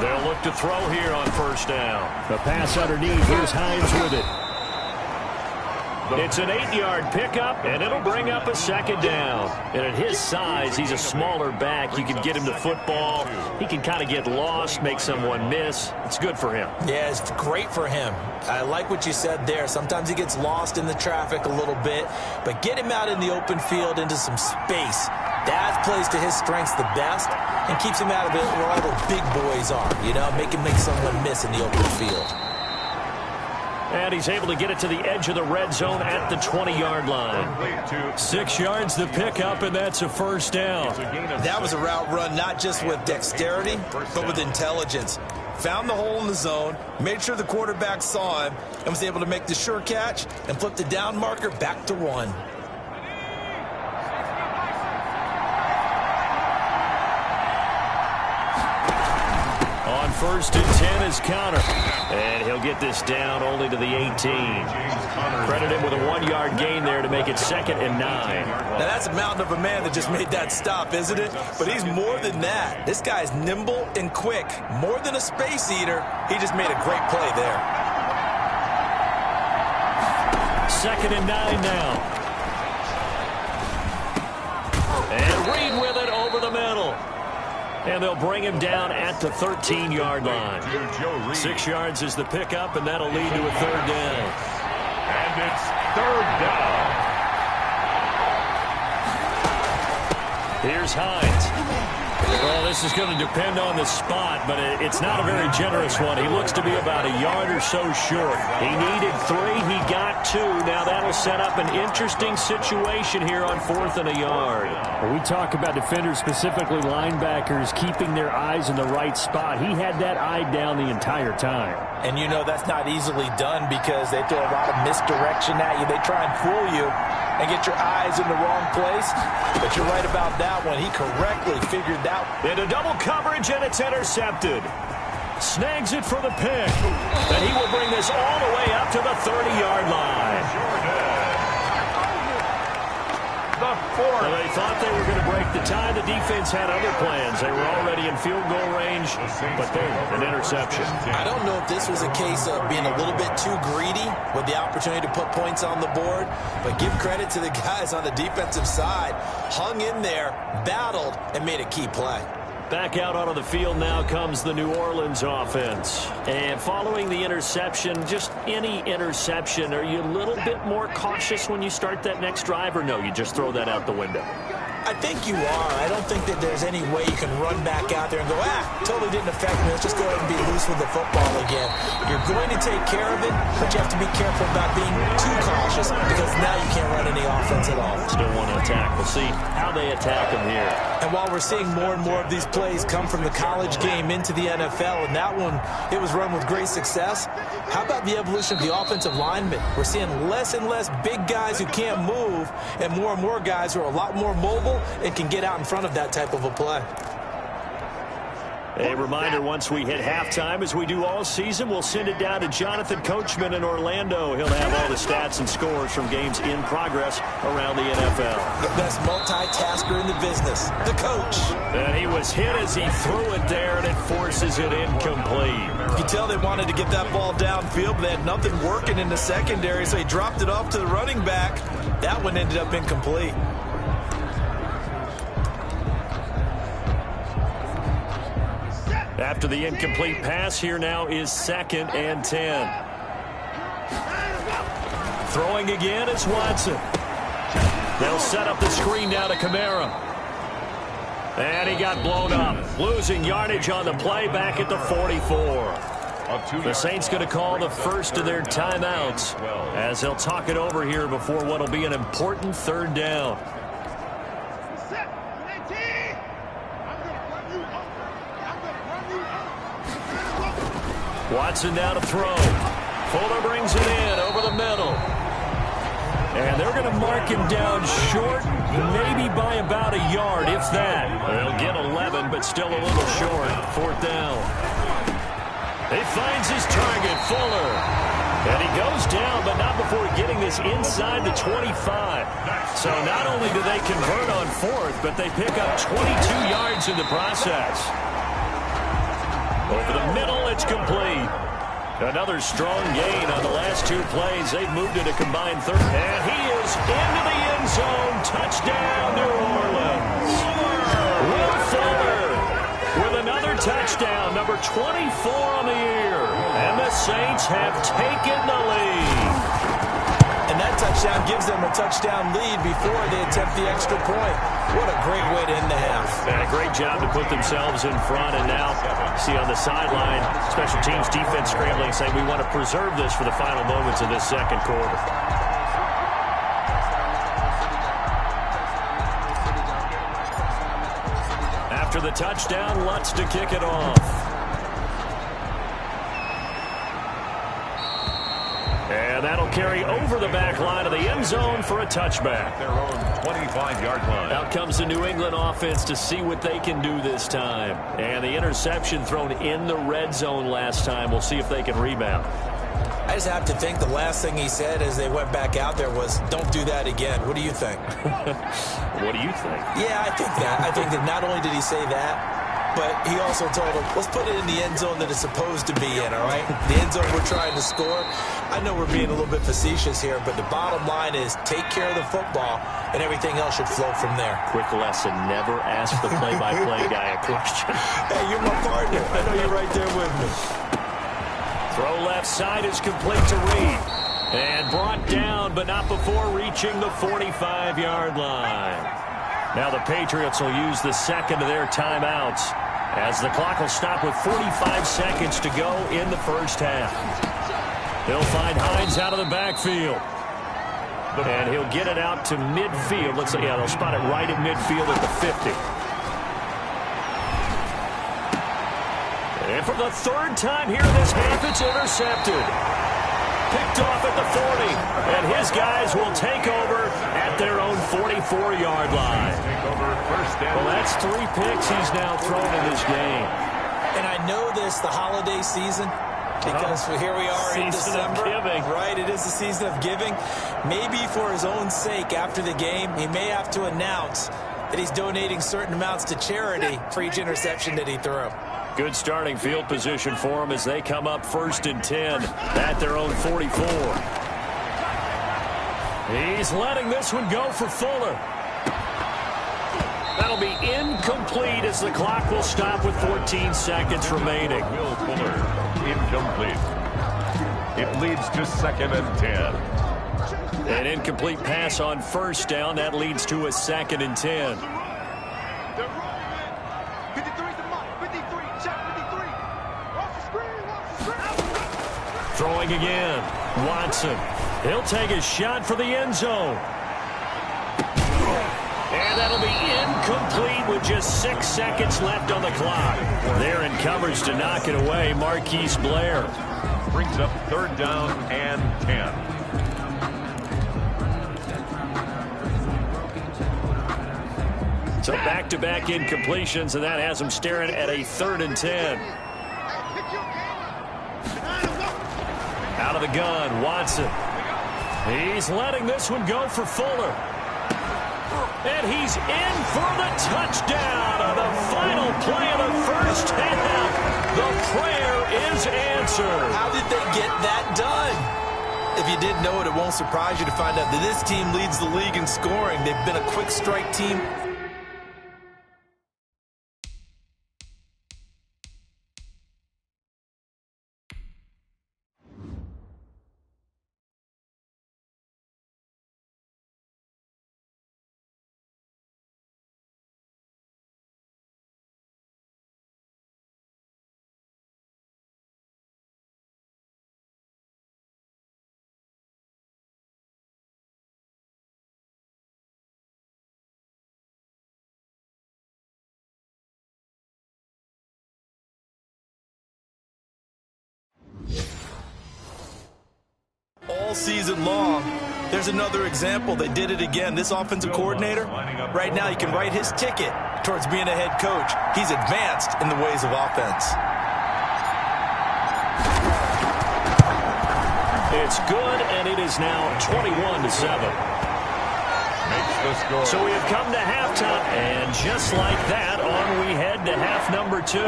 They'll look to throw here on first down. The pass underneath. Here's Hines with it. It's an 8-yard pickup, and it'll bring up a 2nd down. And at his size, he's a smaller back. You can get him to football. He can kind of get lost, make someone miss. It's good for him. Yeah, it's great for him. I like what you said there. Sometimes he gets lost in the traffic a little bit, but get him out in the open field into some space. That plays to his strengths the best and keeps him out of it where all the big boys are, you know, make someone miss in the open field. And he's able to get it to the edge of the red zone at the 20-yard line. 6 yards the pickup, and that's a first down. That was a route run not just with dexterity, but with intelligence. Found the hole in the zone, made sure the quarterback saw him, and was able to make the sure catch and flip the down marker back to 1. On 1st and 10 is Conner. And he'll get this down only to the 18. Credit him with a 1-yard gain there to make it 2nd and 9. Now that's a mountain of a man that just made that stop, isn't it? But he's more than that. This guy's nimble and quick. More than a space eater. He just made a great play there. 2nd and 9 now. And Reed with it over the middle. And they'll bring him down at the 13-yard line. 6 yards is the pickup, and that'll lead to a 3rd down. And it's 3rd down. Here's Hines. Well, this is going to depend on the spot, but it's not a very generous one. He looks to be about a yard or so short. He needed 3. He got 2. Now that'll set up an interesting situation here on 4th and a yard. When we talk about defenders, specifically linebackers, keeping their eyes in the right spot, he had that eye down the entire time. And you know that's not easily done because they throw a lot of misdirection at you. They try and fool you and get your eyes in the wrong place. But you're right about that one. He correctly figured out. Into double coverage, and it's intercepted. Snags it for the pick. And he will bring this all the way up to the 30-yard line. The 4th. Well, they thought they were going to break the tie. The defense had other plans. They were already in field goal range, but boom, an interception. I don't know if this was a case of being a little bit too greedy with the opportunity to put points on the board, but give credit to the guys on the defensive side. Hung in there, battled, and made a key play. Back out onto the field now comes the New Orleans offense. And following the interception, just any interception, are you a little bit more cautious when you start that next drive, or no, you just throw that out the window? I think you are. I don't think that there's any way you can run back out there and go, totally didn't affect me. Let's just go ahead and be loose with the football again. You're going to take care of it, but you have to be careful about being too cautious because now you can't run any offense at all. Still want to attack. We'll see how they attack him here. And while we're seeing more and more of these plays come from the college game into the NFL, and that one, it was run with great success, how about the evolution of the offensive linemen? We're seeing less and less big guys who can't move and more guys who are a lot more mobile and can get out in front of that type of a play. A reminder, once we hit halftime, as we do all season, we'll send it down to Jonathan Coachman in Orlando. He'll have all the stats and scores from games in progress around the NFL. The best multitasker in the business, the coach. And he was hit as he threw it there, and it forces it incomplete. You can tell they wanted to get that ball downfield, but they had nothing working in the secondary, so he dropped it off to the running back. That one ended up incomplete. After the incomplete pass, here now is 2nd and 10. Throwing again is Watson. They'll set up the screen now to Kamara. And he got blown up. Losing yardage on the play back at the 44. The Saints going to call the first of their timeouts as they'll talk it over here before what will be an important 3rd down. Watson now to throw. Fuller brings it in over the middle. And they're going to mark him down short, maybe by about a yard, if that. They'll get 11, but still a little short. 4th down. He finds his target, Fuller. And he goes down, but not before getting this inside the 25. So not only do they convert on 4th, but they pick up 22 yards in the process. Over the middle, it's complete. Another strong gain on the last 2 plays. They've moved it a combined 3rd. And he is into the end zone. Touchdown, New Orleans. Will Fuller with another touchdown, number 24 on the year. And the Saints have taken the lead. And that touchdown gives them a touchdown lead before they attempt the extra point. What a great way to end the half. And a great job to put themselves in front. And now, see on the sideline, special teams defense scrambling, saying we want to preserve this for the final moments of this 2nd quarter. After the touchdown, Lutz to kick it off. And that'll carry over the back line of the end zone for a touchback. Their own 25-yard line. Out comes the New England offense to see what they can do this time. And the interception thrown in the red zone last time. We'll see if they can rebound. I just have to think the last thing he said as they went back out there was, don't do that again. What do you think? What do you think? Yeah, I think that. I think that not only did he say that, but he also told him, let's put it in the end zone that it's supposed to be in, all right? The end zone we're trying to score. I know we're being a little bit facetious here, but the bottom line is take care of the football, and everything else should flow from there. Quick lesson, never ask the play-by-play guy a question. Hey, you're my partner. I know you're right there with me. Throw left side is complete to Reed. And brought down, but not before reaching the 45-yard line. Now the Patriots will use the second of their timeouts as the clock will stop with 45 seconds to go in the first half. They'll find Hines out of the backfield. And he'll get it out to midfield. Let's say, yeah, they'll spot it right at midfield at the 50. And for the third time here in this half, it's intercepted. Picked off at the 40. And his guys will take over at their own 44-yard line. Well, that's 3 picks he's now thrown in this game. And I know this, the holiday season, because here we are in December. Right, it is the season of giving. Maybe for his own sake, after the game, he may have to announce that he's donating certain amounts to charity for each interception that he threw. Good starting field position for him as they come up 1st and 10 at their own 44. He's letting this one go for Fuller. That'll be incomplete as the clock will stop with 14 seconds remaining. Will Fuller, incomplete. It leads to 2nd and 10. An incomplete pass on 1st down. That leads to a 2nd and 10. Throwing again. Watson. He'll take a shot for the end zone. And that'll be incomplete with just 6 seconds left on the clock. There in coverage to knock it away, Marquise Blair. Brings up 3rd down and 10. So back-to-back incompletions, and that has him staring at a 3rd and 10. Out of the gun, Watson. He's letting this one go for Fuller. And he's in for the touchdown on the final play of the first half. The prayer is answered. How did they get that done? If you didn't know it, it won't surprise you to find out that this team leads the league in scoring. They've been a quick strike team. All season long, there's another example. They did it again. This offensive coordinator, right now you can write his ticket towards being a head coach. He's advanced in the ways of offense. It's good, and it is now 21-7. Makes the score. So we have come to halftime, and just like that, on we head to half number 2.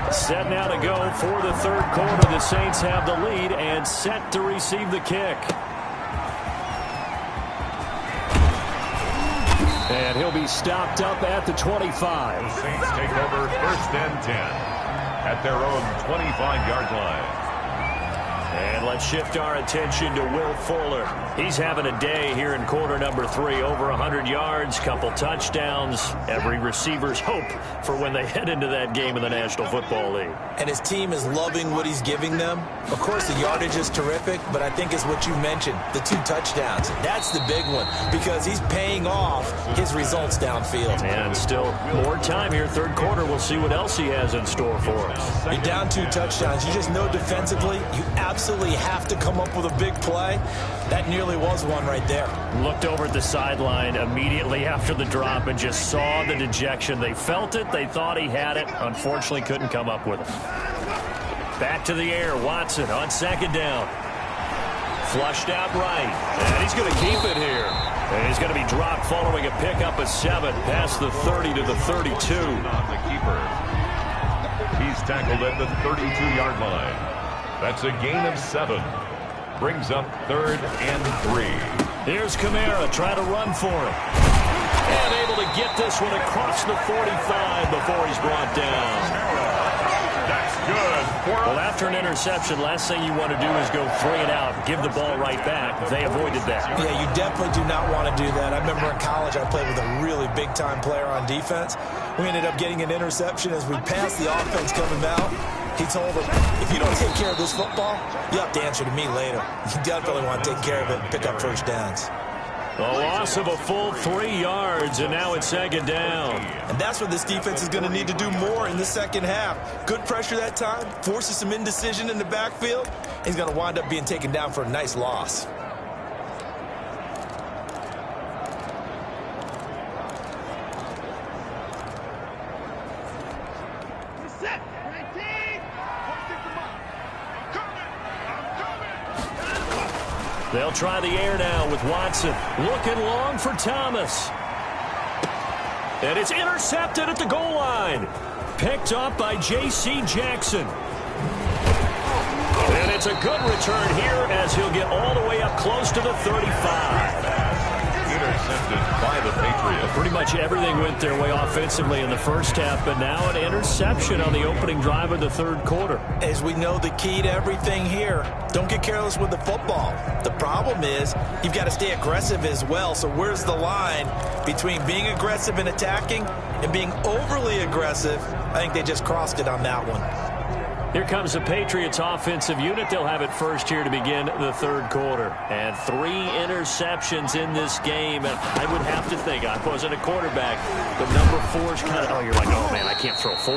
Set now to go for the 3rd quarter. The Saints have the lead and set to receive the kick. And he'll be stopped up at the 25. The Saints take over 1st and 10 at their own 25-yard line. And let's shift our attention to Will Fuller. He's having a day here in quarter number 3. Over 100 yards, couple touchdowns. Every receiver's hope for when they head into that game in the National Football League. And his team is loving what he's giving them. Of course, the yardage is terrific, but I think it's what you mentioned, the 2 touchdowns. That's the big one because he's paying off his results downfield. And still more time here, 3rd quarter. We'll see what else he has in store for us. You're down 2 touchdowns. You just know defensively you absolutely have to come up with a big play. That nearly was one right there. Looked over at the sideline immediately after the drop and just saw the dejection. They felt it. They thought he had it. Unfortunately, couldn't come up with it. Back to the air. Watson on 2nd down. Flushed out right. And he's going to keep it here. And he's going to be dropped following a pickup of 7 past the 30 to the 32. On the keeper. He's tackled at the 32-yard line. That's a gain of 7. Brings up 3rd and 3. Here's Kamara trying to run for it. And able to get this one across the 45 before he's brought down. That's good. Well, after an interception, last thing you want to do is go 3 and out, give the ball right back. They avoided that. Yeah, you definitely do not want to do that. I remember in college I played with a really big-time player on defense. We ended up getting an interception as we passed the offense coming out. He told him, if you don't take care of this football, you have to answer to me later. You definitely want to take care of it and pick up first downs. A loss of a full 3 yards, and now it's 2nd down. And that's what this defense is going to need to do more in the second half. Good pressure that time, forces some indecision in the backfield. He's going to wind up being taken down for a nice loss. They'll try the air now with Watson. Looking long for Thomas. And it's intercepted at the goal line. Picked up by J.C. Jackson. And it's a good return here as he'll get all the way up close to the 35. Intercepted by the Patriots. Pretty much everything went their way offensively in the first half, but now an interception on the opening drive of the 3rd quarter. As we know, the key to everything here, don't get careless with the football. The problem is you've got to stay aggressive as well. So where's the line between being aggressive and attacking and being overly aggressive? I think they just crossed it on that one. Here comes the Patriots offensive unit. They'll have it first here to begin the 3rd quarter. And 3 interceptions in this game. And I would have to think, I wasn't a quarterback, but number 4 is kind of, oh, you're like, oh, man, I can't throw 4.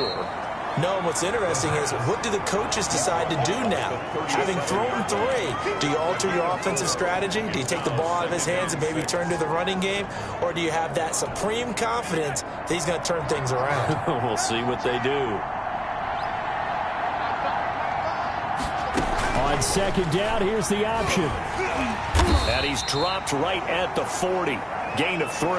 No, and what's interesting is, what do the coaches decide to do now? Having thrown 3, do you alter your offensive strategy? Do you take the ball out of his hands and maybe turn to the running game? Or do you have that supreme confidence that he's going to turn things around? We'll see what they do. On 2nd down, here's the option. And he's dropped right at the 40. Gain of 3.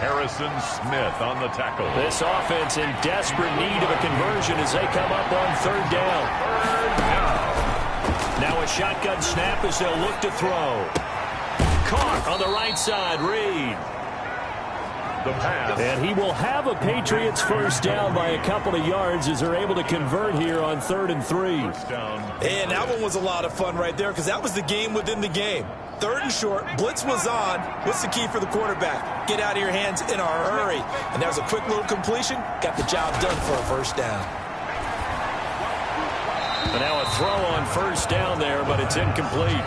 Harrison Smith on the tackle. This offense in desperate need of a conversion as they come up on 3rd down. Now a shotgun snap as they'll look to throw. Caught on the right side, Reed. The pass. And he will have a Patriots first down by a couple of yards as they're able to convert here on 3rd and 3. And that one was a lot of fun right there because that was the game within the game. 3rd and short, blitz was on. What's the key for the quarterback? Get out of your hands in a hurry. And that was a quick little completion. Got the job done for a first down. And now a throw on 1st down there, but it's incomplete.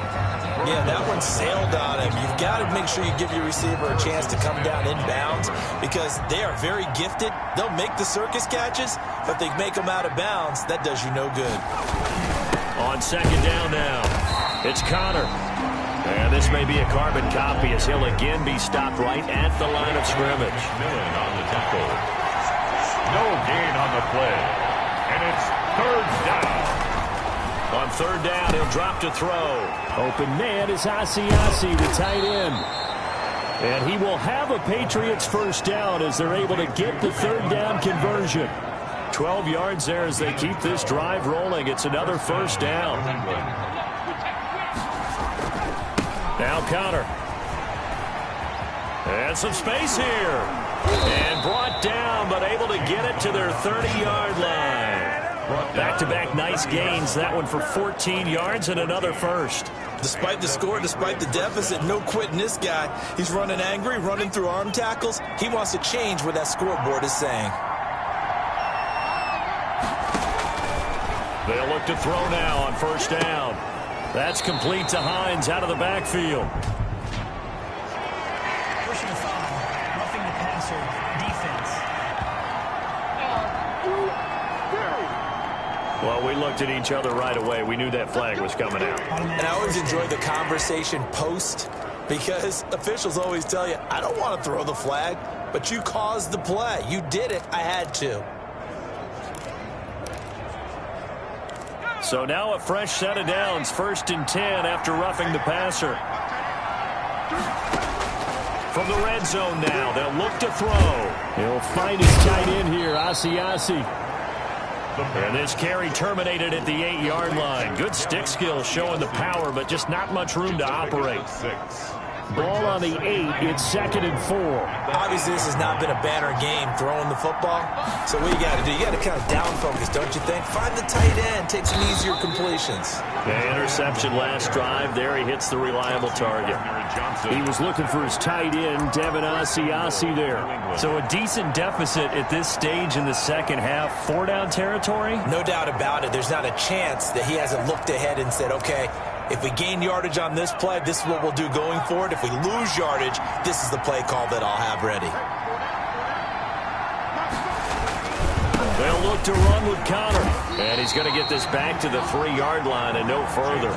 Yeah, that one sailed on him. You've got to make sure you give your receiver a chance to come down inbounds because they are very gifted. They'll make the circus catches, but they make them out of bounds. That does you no good. On 2nd down now, it's Connor. And this may be a carbon copy as he'll again be stopped right at the line of scrimmage. Millen on the tackle. No gain on the play. And it's 3rd down. On 3rd down, he'll drop to throw. Open man is Asiasi, the tight end. And he will have a Patriots first down as they're able to get the 3rd down conversion. 12 yards there as they keep this drive rolling. It's another first down. Now Connor. And some space here. And brought down, but able to get it to their 30-yard line. Back-to-back nice gains. That one for 14 yards and another first. Despite the score, despite the deficit, no quitting this guy. He's running angry, running through arm tackles. He wants to change what that scoreboard is saying. They'll look to throw now on 1st down. That's complete to Hines out of the backfield. Pushing the foul, roughing the passer, defense. Well, we looked at each other right away. We knew that flag was coming out. And I always enjoy the conversation post because officials always tell you, I don't want to throw the flag, but you caused the play. You did it. I had to. So now a fresh set of downs. 1st and 10 after roughing the passer. From the red zone now, they'll look to throw. He'll find his tight end here, Asiasi. And this carry terminated at the 8-yard line. Good stick skills showing the power, but just not much room to operate. Ball on the 8. It's 2nd and 4. Obviously, this has not been a banner game throwing the football. So what you got to do, you got to kind of down focus, don't you think? Find the tight end, take some easier completions. The interception last drive. There he hits the reliable target. He was looking for his tight end, Devin Asiasi there. So a decent deficit at this stage in the second half. 4-down territory? No doubt about it. There's not a chance that he hasn't looked ahead and said, okay, if we gain yardage on this play, this is what we'll do going forward. If we lose yardage, this is the play call that I'll have ready. They'll look to run with Connor. And he's going to get this back to the 3-yard line and no further.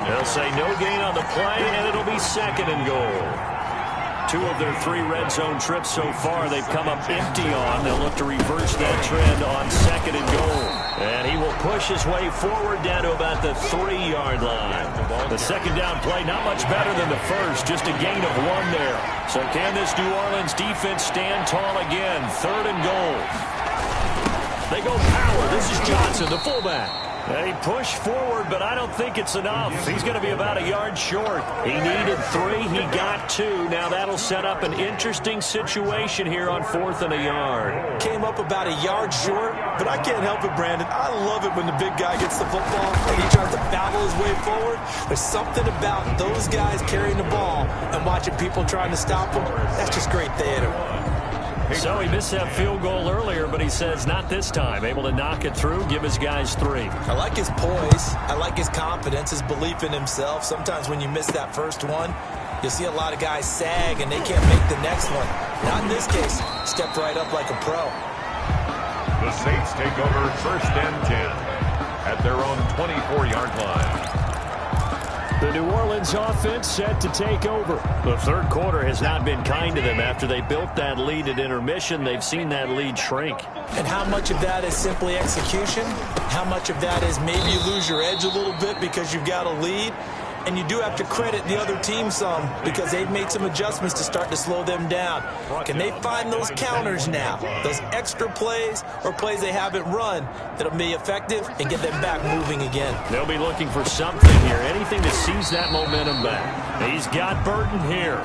They'll say no gain on the play, and it'll be 2nd and goal. 2 of their 3 red zone trips so far they've come up empty on. They'll look to reverse that trend on 2nd and goal. And he will push his way forward down to about the 3-yard line. The 2nd down play not much better than the first, just a gain of 1 there. So can this New Orleans defense stand tall again? 3rd and goal. They go power. This is Johnson, the fullback. They push forward, but I don't think it's enough. He's going to be about a yard short. He needed 3. He got 2. Now that'll set up an interesting situation here on 4th and a yard. Came up about a yard short, but I can't help it, Brandon. I love it when the big guy gets the football and he tries to battle his way forward. There's something about those guys carrying the ball and watching people trying to stop them. That's just great theater. So he missed that field goal earlier, but he says not this time. Able to knock it through, give his guys 3. I like his poise. I like his confidence, his belief in himself. Sometimes when you miss that first one, you'll see a lot of guys sag and they can't make the next one. Not in this case. Stepped right up like a pro. The Saints take over 1st and 10 at their own 24-yard line. The New Orleans offense set to take over. The 3rd quarter has not been kind to them. After they built that lead at intermission, they've seen that lead shrink. And how much of that is simply execution? How much of that is maybe you lose your edge a little bit because you've got a lead? And you do have to credit the other team some because they've made some adjustments to start to slow them down. Can they find those counters now, those extra plays or plays they haven't run that'll be effective and get them back moving again? They'll be looking for something here, anything to seize that momentum back. He's got Burton here.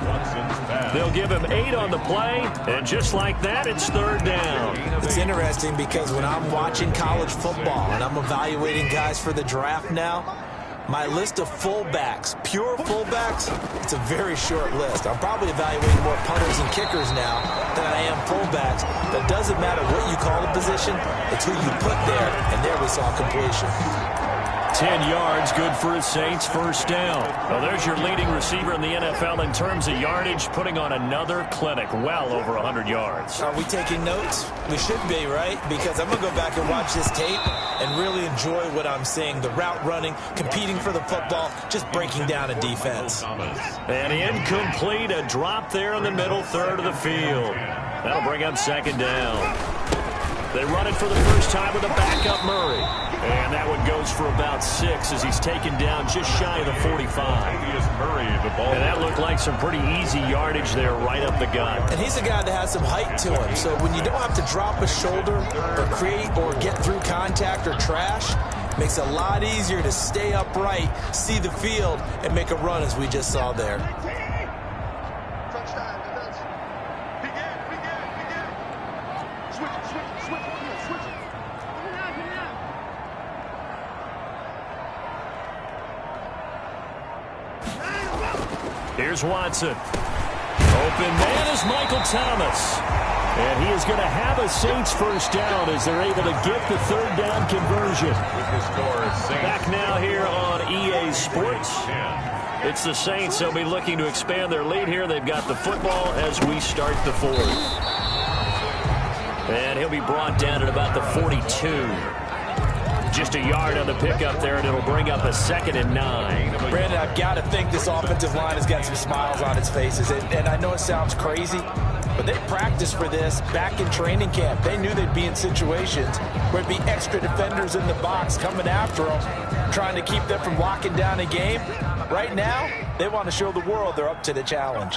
They'll give him 8 on the play, and just like that, it's 3rd down. It's interesting because when I'm watching college football and I'm evaluating guys for the draft now, my list of fullbacks, pure fullbacks, it's a very short list. I'm probably evaluating more punters and kickers now than I am fullbacks. But it doesn't matter what you call a position, it's who you put there, and there we saw completion. 10 yards, good for his Saints, 1st down. Well, there's your leading receiver in the NFL in terms of yardage, putting on another clinic, well over 100 yards. Are we taking notes? We should be, right? Because I'm going to go back and watch this tape and really enjoy what I'm seeing. The route running, competing for the football, just breaking down a defense. And incomplete, a drop there in the middle third of the field. That'll bring up 2nd down. They run it for the first time with a backup Murray. And that one goes for about 6 as he's taken down just shy of the 45. And that looked like some pretty easy yardage there right up the gut. And he's a guy that has some height to him. So when you don't have to drop a shoulder or create or get through contact or trash, it makes it a lot easier to stay upright, see the field, and make a run as we just saw there. Here's Watson. Open man is Michael Thomas. And he is going to have a Saints 1st down as they're able to get the 3rd down conversion. Back now here on EA Sports. It's the Saints. They'll be looking to expand their lead here. They've got the football as we start the 4th. And he'll be brought down at about the 42. Just a yard on the pickup there, and it'll bring up a 2nd and 9. Brandon, I've got to think this offensive line has got some smiles on its faces. And I know it sounds crazy, but they practiced for this back in training camp. They knew they'd be in situations where there'd be extra defenders in the box coming after them, trying to keep them from locking down a game. Right now, they want to show the world they're up to the challenge.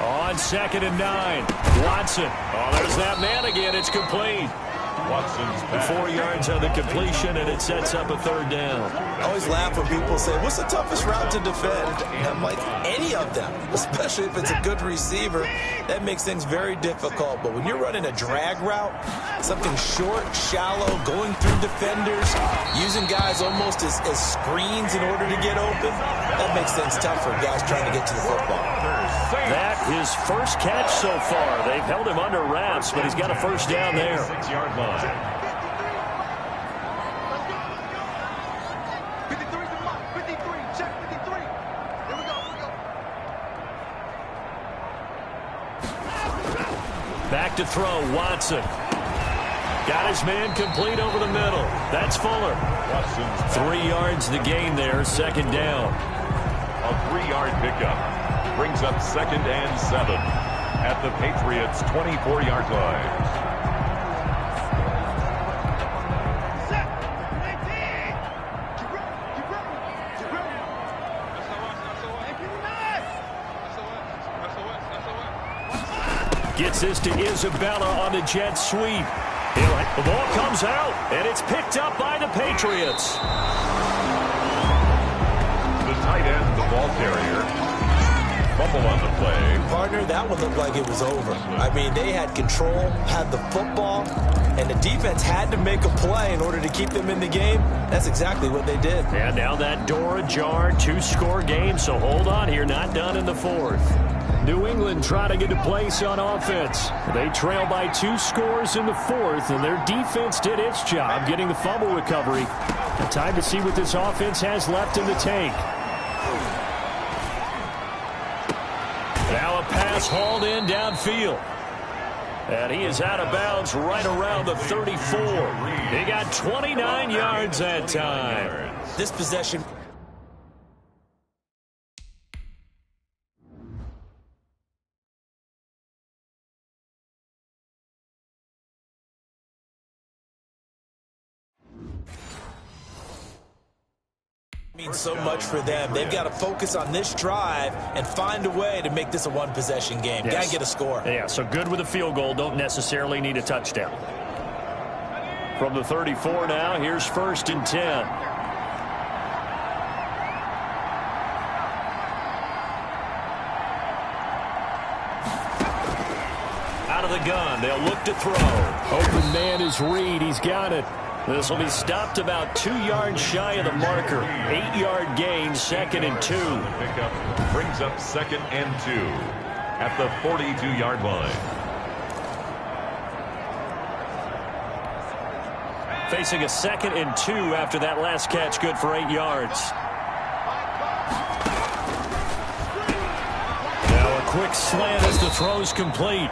On 2nd and 9, Watson. Oh, there's that man again. It's complete. Watson's pass. 4 yards on the completion, and it sets up a third down. I always laugh when people say, what's the toughest route to defend? And I'm like, any of them, especially if it's a good receiver. That makes things very difficult. But when you're running a drag route, something short, shallow, going through defenders, using guys almost as screens in order to get open, that makes things tough for guys trying to get to the football. That his first catch so far. They've held him under wraps, but he's got a first down there. 6-yard line. 53 to mark. 53. Check 53. Here we go. Back to throw, Watson. Got his man complete over the middle. That's Fuller. 3 yards the gain there, second down. A 3-yard pickup. Brings up 2nd and 7 at the Patriots' 24-yard line. Gets this to Isabella on the jet sweep. The ball comes out, and it's picked up by the Patriots. The tight end, the ball carrier. Fumble on the play. Partner, that one looked like it was over. I mean, they had control, had the football, and the defense had to make a play in order to keep them in the game. That's exactly what they did. And now that door ajar, 2-score game, so hold on here, not done in the fourth. New England trying to get a place on offense. They trail by 2 scores in the fourth, and their defense did its job getting the fumble recovery. And time to see what this offense has left in the tank. Now a pass hauled in downfield. And he is out of bounds right around the 34. He got 29 yards that time. This possession... means so much for them. They've got to focus on this drive and find a way to make this a one-possession game. Yes. Got to get a score. Yeah, so good with a field goal. Don't necessarily need a touchdown. From the 34 now, here's 1st and 10. Out of the gun, they'll look to throw. Open man is Reed. He's got it. This will be stopped about 2 yards shy of the marker. 8-yard gain, 2nd and 2. Pickup brings up 2nd and 2 at the 42-yard line. Facing a 2nd and 2 after that last catch, good for 8 yards. Now a quick slant as the throw's complete.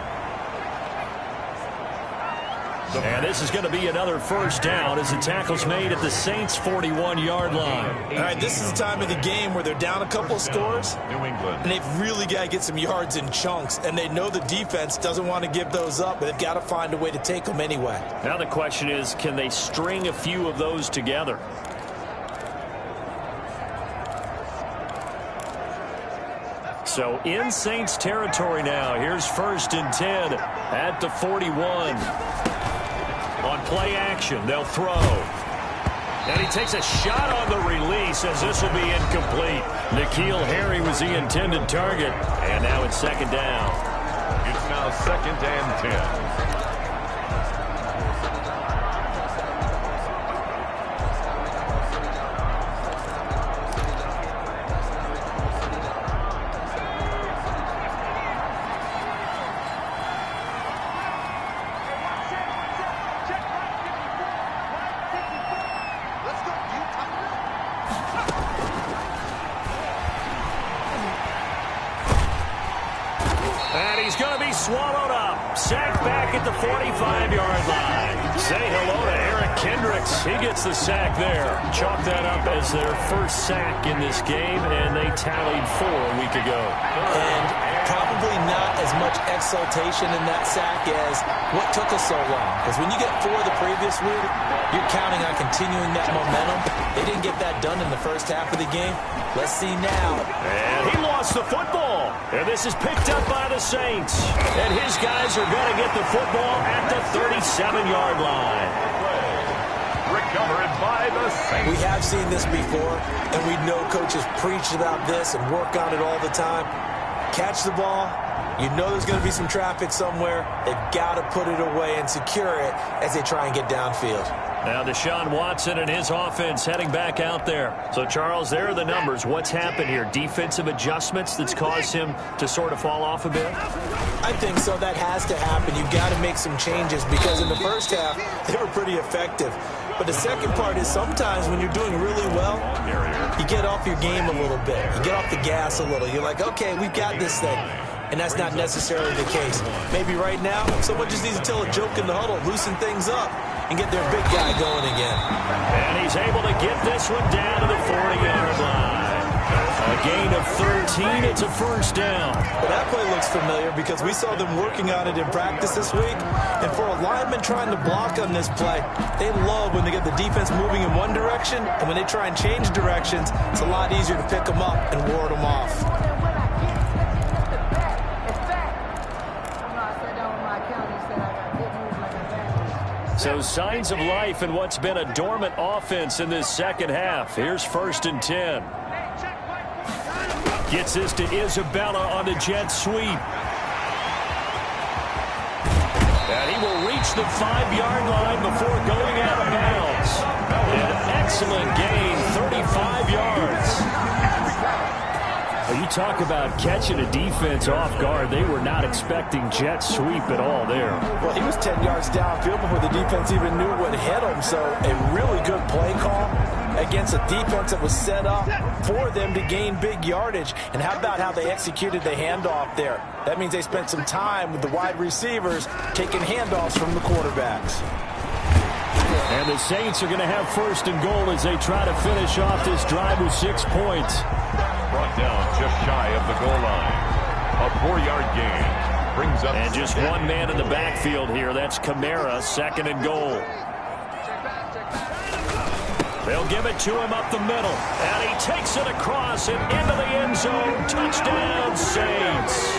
And this is going to be another first down as the tackle's made at the Saints' 41-yard line. All right, this is the time of the game where they're down a couple of scores. New England. And they've really got to get some yards in chunks. And they know the defense doesn't want to give those up, but they've got to find a way to take them anyway. Now the question is, can they string a few of those together? So in Saints territory now. Here's 1st and 10 at the 41. On play action, they'll throw. And he takes a shot on the release as this will be incomplete. N'Keal Harry was the intended target. And now it's 2nd down. It's now 2nd and 10. Swallowed up. Sacked back at the 45-yard line. Say hello to Eric Kendricks. He gets the sack there. Chalk that up as their first sack in this game, and they tallied 4 a week ago. And probably not as much exultation in that sack as what took us so long. Because when you get 4 the previous week, you're counting on continuing that momentum. They didn't get that done in the first half of the game. Let's see now. And he lost the football. And this is picked up by the Saints. And his guys are going to get the football at the 37-yard line. Recovered by the Saints. We have seen this before, and we know coaches preach about this and work on it all the time. Catch the ball. You know there's going to be some traffic somewhere. They've got to put it away and secure it as they try and get downfield. Now Deshaun Watson and his offense heading back out there. So, Charles, there are the numbers. What's happened here? Defensive adjustments that's caused him to sort of fall off a bit? I think so. That has to happen. You've got to make some changes because in the first half, they were pretty effective. But the second part is sometimes when you're doing really well, you get off your game a little bit. You get off the gas a little. You're like, okay, we've got this thing. And that's not necessarily the case. Maybe right now, someone just needs to tell a joke in the huddle, loosen things up, and get their big guy going again. And he's able to get this one down to the 40-yard line. A gain of 13. It's a first down. Well, that play looks familiar because we saw them working on it in practice this week. And for a lineman trying to block on this play, they love when they get the defense moving in one direction. And when they try and change directions, it's a lot easier to pick them up and ward them off. So signs of life in what's been a dormant offense in this second half. Here's 1st and 10. Gets this to Isabella on the jet sweep. And he will reach the 5-yard line before going out of bounds. An excellent gain, 35 yards. Well, you talk about catching a defense off guard. They were not expecting jet sweep at all there. Well, he was 10 yards downfield before the defense even knew what hit him. So a really good play call against a defense that was set up for them to gain big yardage. And how about how they executed the handoff there? That means they spent some time with the wide receivers taking handoffs from the quarterbacks. And the Saints are going to have 1st and goal as they try to finish off this drive with 6 points. Brought down just shy of the goal line. A 4-yard gain brings up. And just one man in the backfield here. That's Kamara, 2nd and goal. They'll give it to him up the middle. And he takes it across and into the end zone. Touchdown, Saints.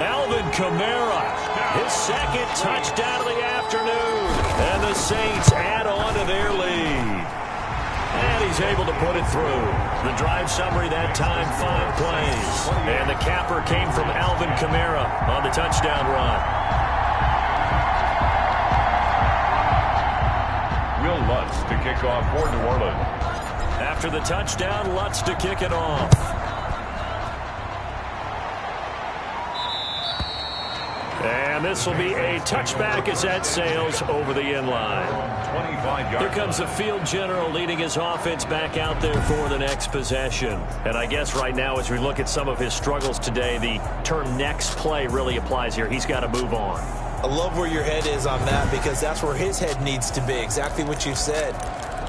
Alvin Kamara, his 2nd touchdown of the afternoon. And the Saints add on to their lead. And he's able to put it through. The drive summary that time, 5 plays. And the capper came from Alvin Kamara on the touchdown run. Will Lutz to kick off for New Orleans. After the touchdown, Lutz to kick it off. And this will be a touchback as that sails over the end line. 25 yards. Here comes the field general leading his offense back out there for the next possession. And I guess right now as we look at some of his struggles today, the term next play really applies here. He's got to move on. I love where your head is on that because that's where his head needs to be, exactly what you said.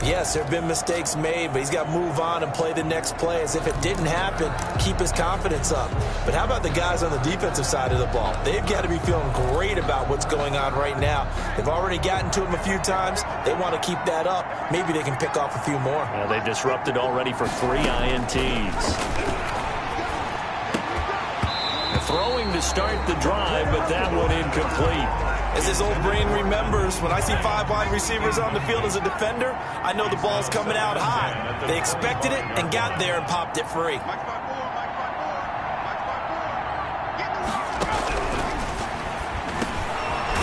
Yes, there have been mistakes made, but he's got to move on and play the next play as if it didn't happen, keep his confidence up. But how about the guys on the defensive side of the ball? They've got to be feeling great about what's going on right now. They've already gotten to him a few times. They want to keep that up. Maybe they can pick off a few more. Well, they've disrupted already for 3 INTs. Throwing to start the drive, but that one incomplete. As his old brain remembers, when I see 5 wide receivers on the field as a defender, I know the ball's coming out high. They expected it and got there and popped it free.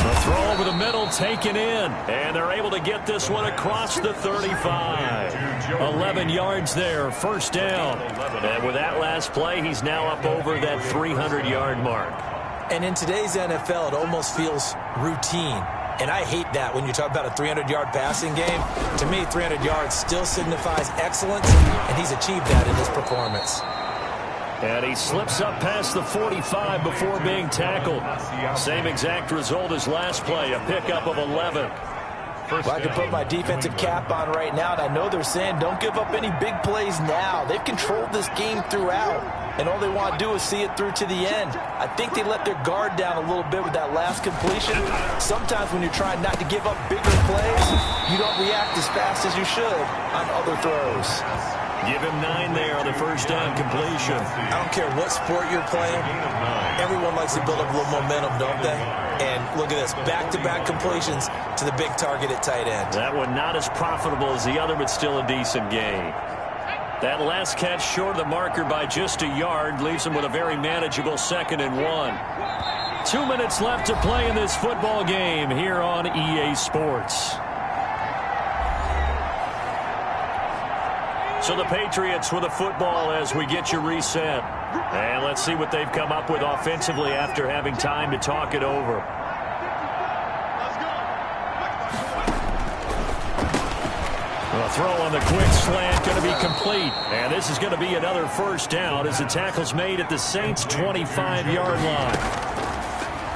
The throw over the middle taken in, and they're able to get this one across the 35. 11 yards there, 1st down. And with that last play, he's now up over that 300-yard mark. And in today's NFL, it almost feels routine. And I hate that when you talk about a 300-yard passing game. To me, 300 yards still signifies excellence, and he's achieved that in this performance. And he slips up past the 45 before being tackled. Same exact result as last play, a pickup of 11. First Well, I can put my defensive cap on right now, and I know they're saying don't give up any big plays now. They've controlled this game throughout, and all they want to do is see it through to the end. I think they let their guard down a little bit with that last completion. Sometimes when you're trying not to give up bigger plays, you don't react as fast as you should on other throws. Give him 9 there on the first down completion. I don't care what sport you're playing. Everyone likes to build up a little momentum, don't they? And look at this, back-to-back completions to the big target at tight end. That one not as profitable as the other, but still a decent gain. That last catch short of the marker by just a yard leaves him with a very manageable 2nd and 1. 2 minutes left to play in this football game here on EA Sports. So the Patriots with a football as we get you reset. And let's see what they've come up with offensively after having time to talk it over. A throw on the quick slant going to be complete. And this is going to be another first down as the tackle's made at the Saints' 25-yard line.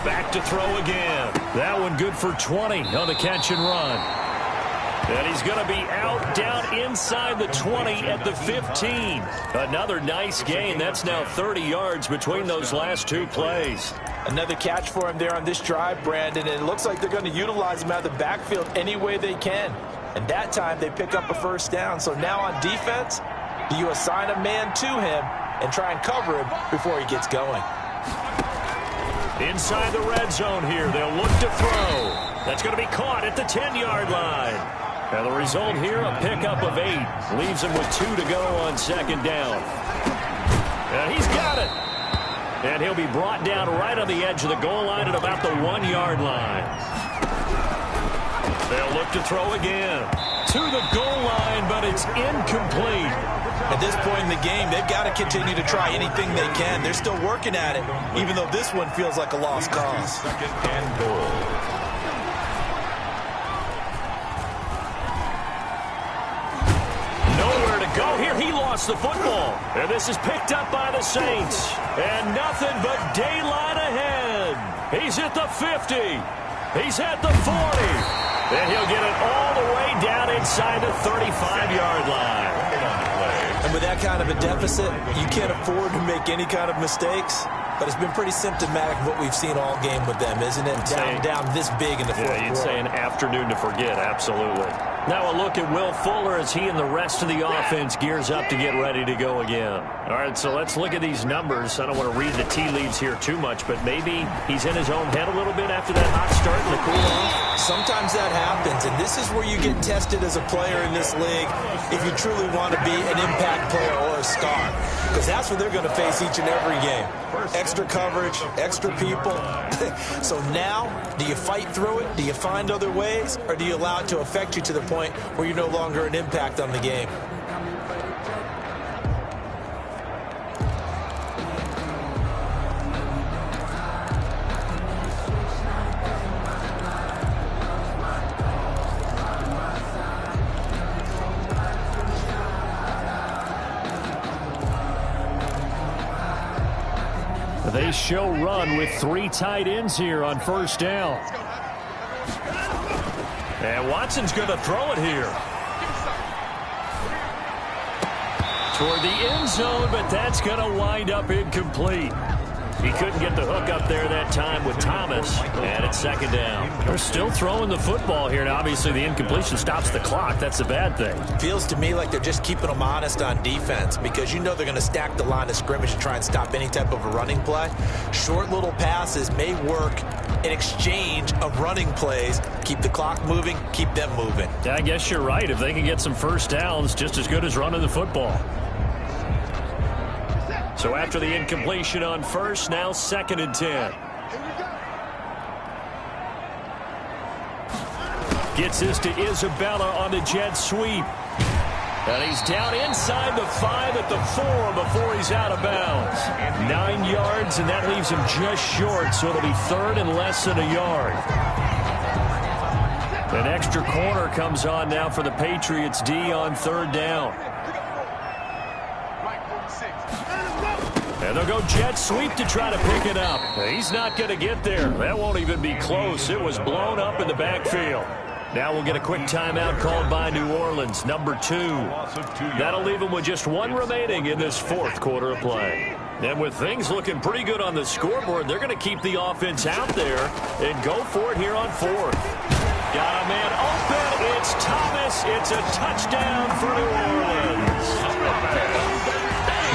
Back to throw again. That one good for 20 on the catch and run. And he's going to be out down inside the 20 at the 15. Another nice gain. That's now 30 yards between those last 2 plays. Another catch for him there on this drive, Brandon, and it looks like they're going to utilize him out of the backfield any way they can. And that time they pick up a first down. So now on defense, do you assign a man to him and try and cover him before he gets going? Inside the red zone here, they'll look to throw. That's going to be caught at the 10-yard line. And the result here, a pickup of 8. Leaves him with 2 to go on 2nd down. And he's got it. And he'll be brought down right on the edge of the goal line at about the 1-yard line. They'll look to throw again. To the goal line, but it's incomplete. At this point in the game, they've got to continue to try anything they can. They're still working at it, even though this one feels like a lost cause. 2nd and goal. Go here, he lost the football. And this is picked up by the Saints. And nothing but daylight ahead. He's at the 50. He's at the 40. And he'll get it all the way down inside the 35-yard line. And with that kind of a deficit, you can't afford to make any kind of mistakes. But it's been pretty symptomatic of what we've seen all game with them, isn't it? Down this big in the fourth quarter. You'd say an afternoon to forget, absolutely. Now a look at Will Fuller as he and the rest of the offense gears up to get ready to go again. All right, so let's look at these numbers. I don't want to read the tea leaves here too much, but maybe he's in his own head a little bit after that hot start and the cool off. Sometimes that happens, and this is where you get tested as a player in this league if you truly want to be an impact player or a star. Because that's what they're going to face each and every game. Extra coverage, extra people. So now, do you fight through it? Do you find other ways? Or do you allow it to affect you to the point where you're no longer an impact on the game? They show run with 3 tight ends here on first down. And Watson's going to throw it here. Toward the end zone, but that's going to wind up incomplete. He couldn't get the hook up there that time with Thomas, and it's 2nd down. They're still throwing the football here, and obviously the incompletion stops the clock. That's the bad thing. Feels to me like they're just keeping them honest on defense because you know they're going to stack the line of scrimmage and try and stop any type of a running play. Short little passes may work in exchange of running plays. Keep the clock moving, keep them moving. Yeah, I guess you're right. If they can get some first downs, just as good as running the football. So after the incompletion on first, now 2nd and 10. Gets this to Isabella on the jet sweep. And he's down inside the 5 at the 4 before he's out of bounds. 9 yards, and that leaves him just short, so it'll be 3rd and less than a yard. An extra corner comes on now for the Patriots D on 3rd down. And they'll go jet sweep to try to pick it up. He's not going to get there. That won't even be close. It was blown up in the backfield. Now we'll get a quick timeout called by New Orleans, number 2. That'll leave them with just 1 remaining in this 4th quarter of play. And with things looking pretty good on the scoreboard, they're going to keep the offense out there and go for it here on 4th. Got a man open. It's Thomas. It's a touchdown for New Orleans.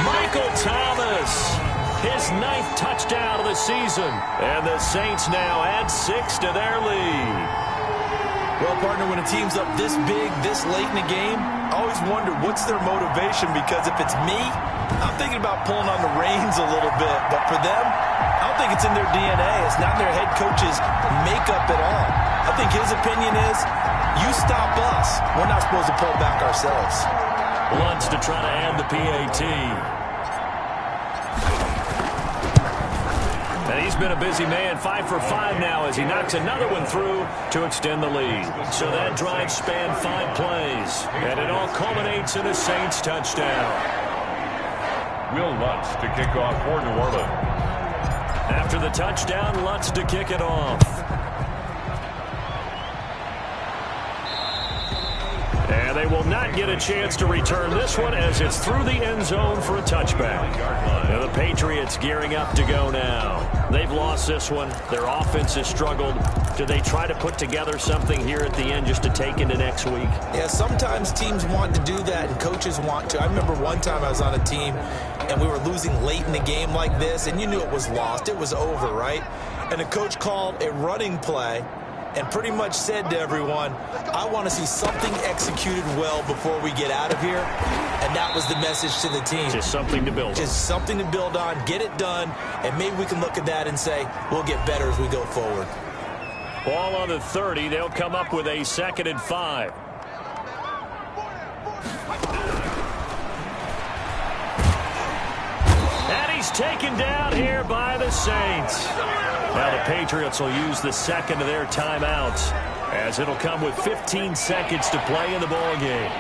Michael Thomas, his 9th touchdown of the season. And the Saints now add 6 to their lead. Well, partner, when a team's up this big, this late in the game, I always wonder what's their motivation, because if it's me, I'm thinking about pulling on the reins a little bit. But for them, I don't think it's in their DNA. It's not in their head coach's makeup at all. I think his opinion is, you stop us. We're not supposed to pull back ourselves. Lutz to try to add the PAT. And he's been a busy man, 5 for 5 now as he knocks another one through to extend the lead. So that drive spanned 5 plays, and it all culminates in a Saints touchdown. Will Lutz to kick off for New Orleans. After the touchdown, Lutz to kick it off. And they will not get a chance to return this one as it's through the end zone for a touchback. Now the Patriots gearing up to go now. They've lost this one. Their offense has struggled. Do they try to put together something here at the end just to take into next week? Yeah, sometimes teams want to do that and coaches want to. I remember one time I was on a team and we were losing late in the game like this, and you knew it was lost. It was over, right? And the coach called a running play and pretty much said to everyone, I want to see something executed well before we get out of here. And that was the message to the team. Just something to build on. Just something to build on, get it done, and maybe we can look at that and say, we'll get better as we go forward. Ball on the 30. They'll come up with a 2nd and 5. And he's taken down here by the Saints. Now the Patriots will use the 2nd of their timeouts as it'll come with 15 seconds to play in the ball game.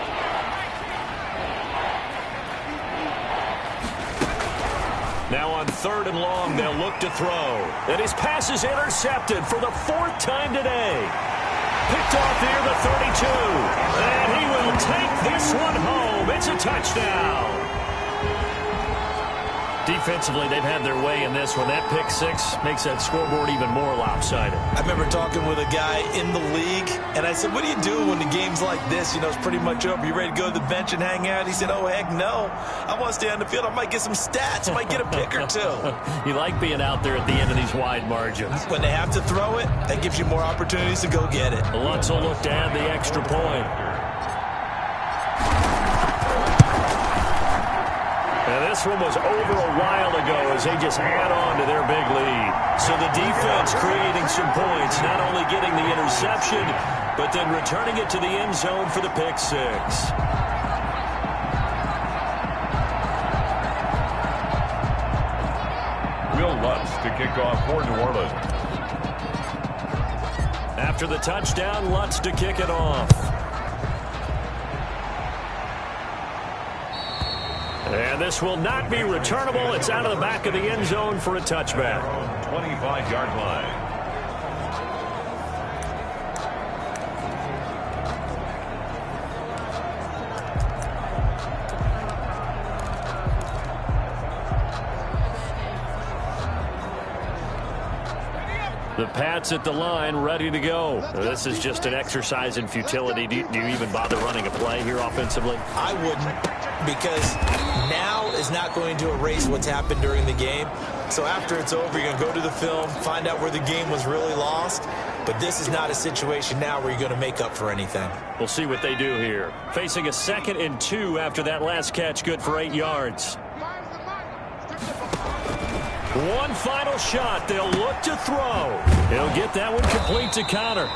Now on 3rd and long, they'll look to throw. And his pass is intercepted for the 4th time today. Picked off near the 32. And he will take this one home. It's a touchdown. Defensively, they've had their way in this one. That pick 6 makes that scoreboard even more lopsided. I remember talking with a guy in the league, and I said, what do you do when the game's like this? You know, it's pretty much over. You ready to go to the bench and hang out? He said, oh, heck no. I want to stay on the field. I might get some stats. I might get a pick or 2. You like being out there at the end of these wide margins. When they have to throw it, that gives you more opportunities to go get it. Lutz will look to add the extra point. And this one was over a while ago as they just add on to their big lead. So the defense creating some points, not only getting the interception, but then returning it to the end zone for the pick 6. Will Lutz to kick off for New Orleans. After the touchdown, Lutz to kick it off. And this will not be returnable. It's out of the back of the end zone for a touchback. 25-yard line. The Pats at the line, ready to go. This is just an exercise in futility. Do you even bother running a play here offensively? I wouldn't, because now is not going to erase what's happened during the game. So after it's over, you're going to go to the film, find out where the game was really lost. But this is not a situation now where you're going to make up for anything. We'll see what they do here. Facing a 2nd and 2 after that last catch, good for 8 yards. One final shot. They'll look to throw. He'll get that one complete to Connor.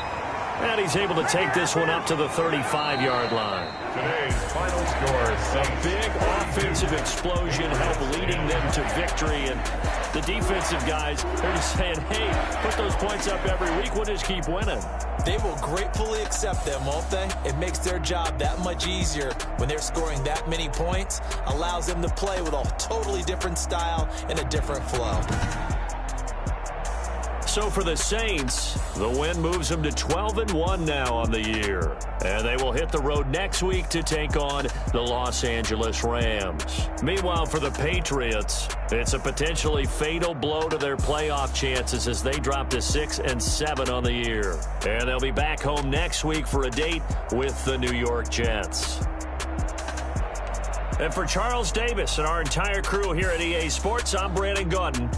And he's able to take this one up to the 35-yard line. Today's final score, some big offensive explosion help leading them to victory. And the defensive guys, they're just saying, hey, put those points up every week. We'll just keep winning. They will gratefully accept them, won't they? It makes their job that much easier when they're scoring that many points. Allows them to play with a totally different style and a different flow. So for the Saints, the win moves them to 12-1 now on the year. And they will hit the road next week to take on the Los Angeles Rams. Meanwhile, for the Patriots, it's a potentially fatal blow to their playoff chances as they drop to 6-7 on the year. And they'll be back home next week for a date with the New York Jets. And for Charles Davis and our entire crew here at EA Sports, I'm Brandon Gaudin.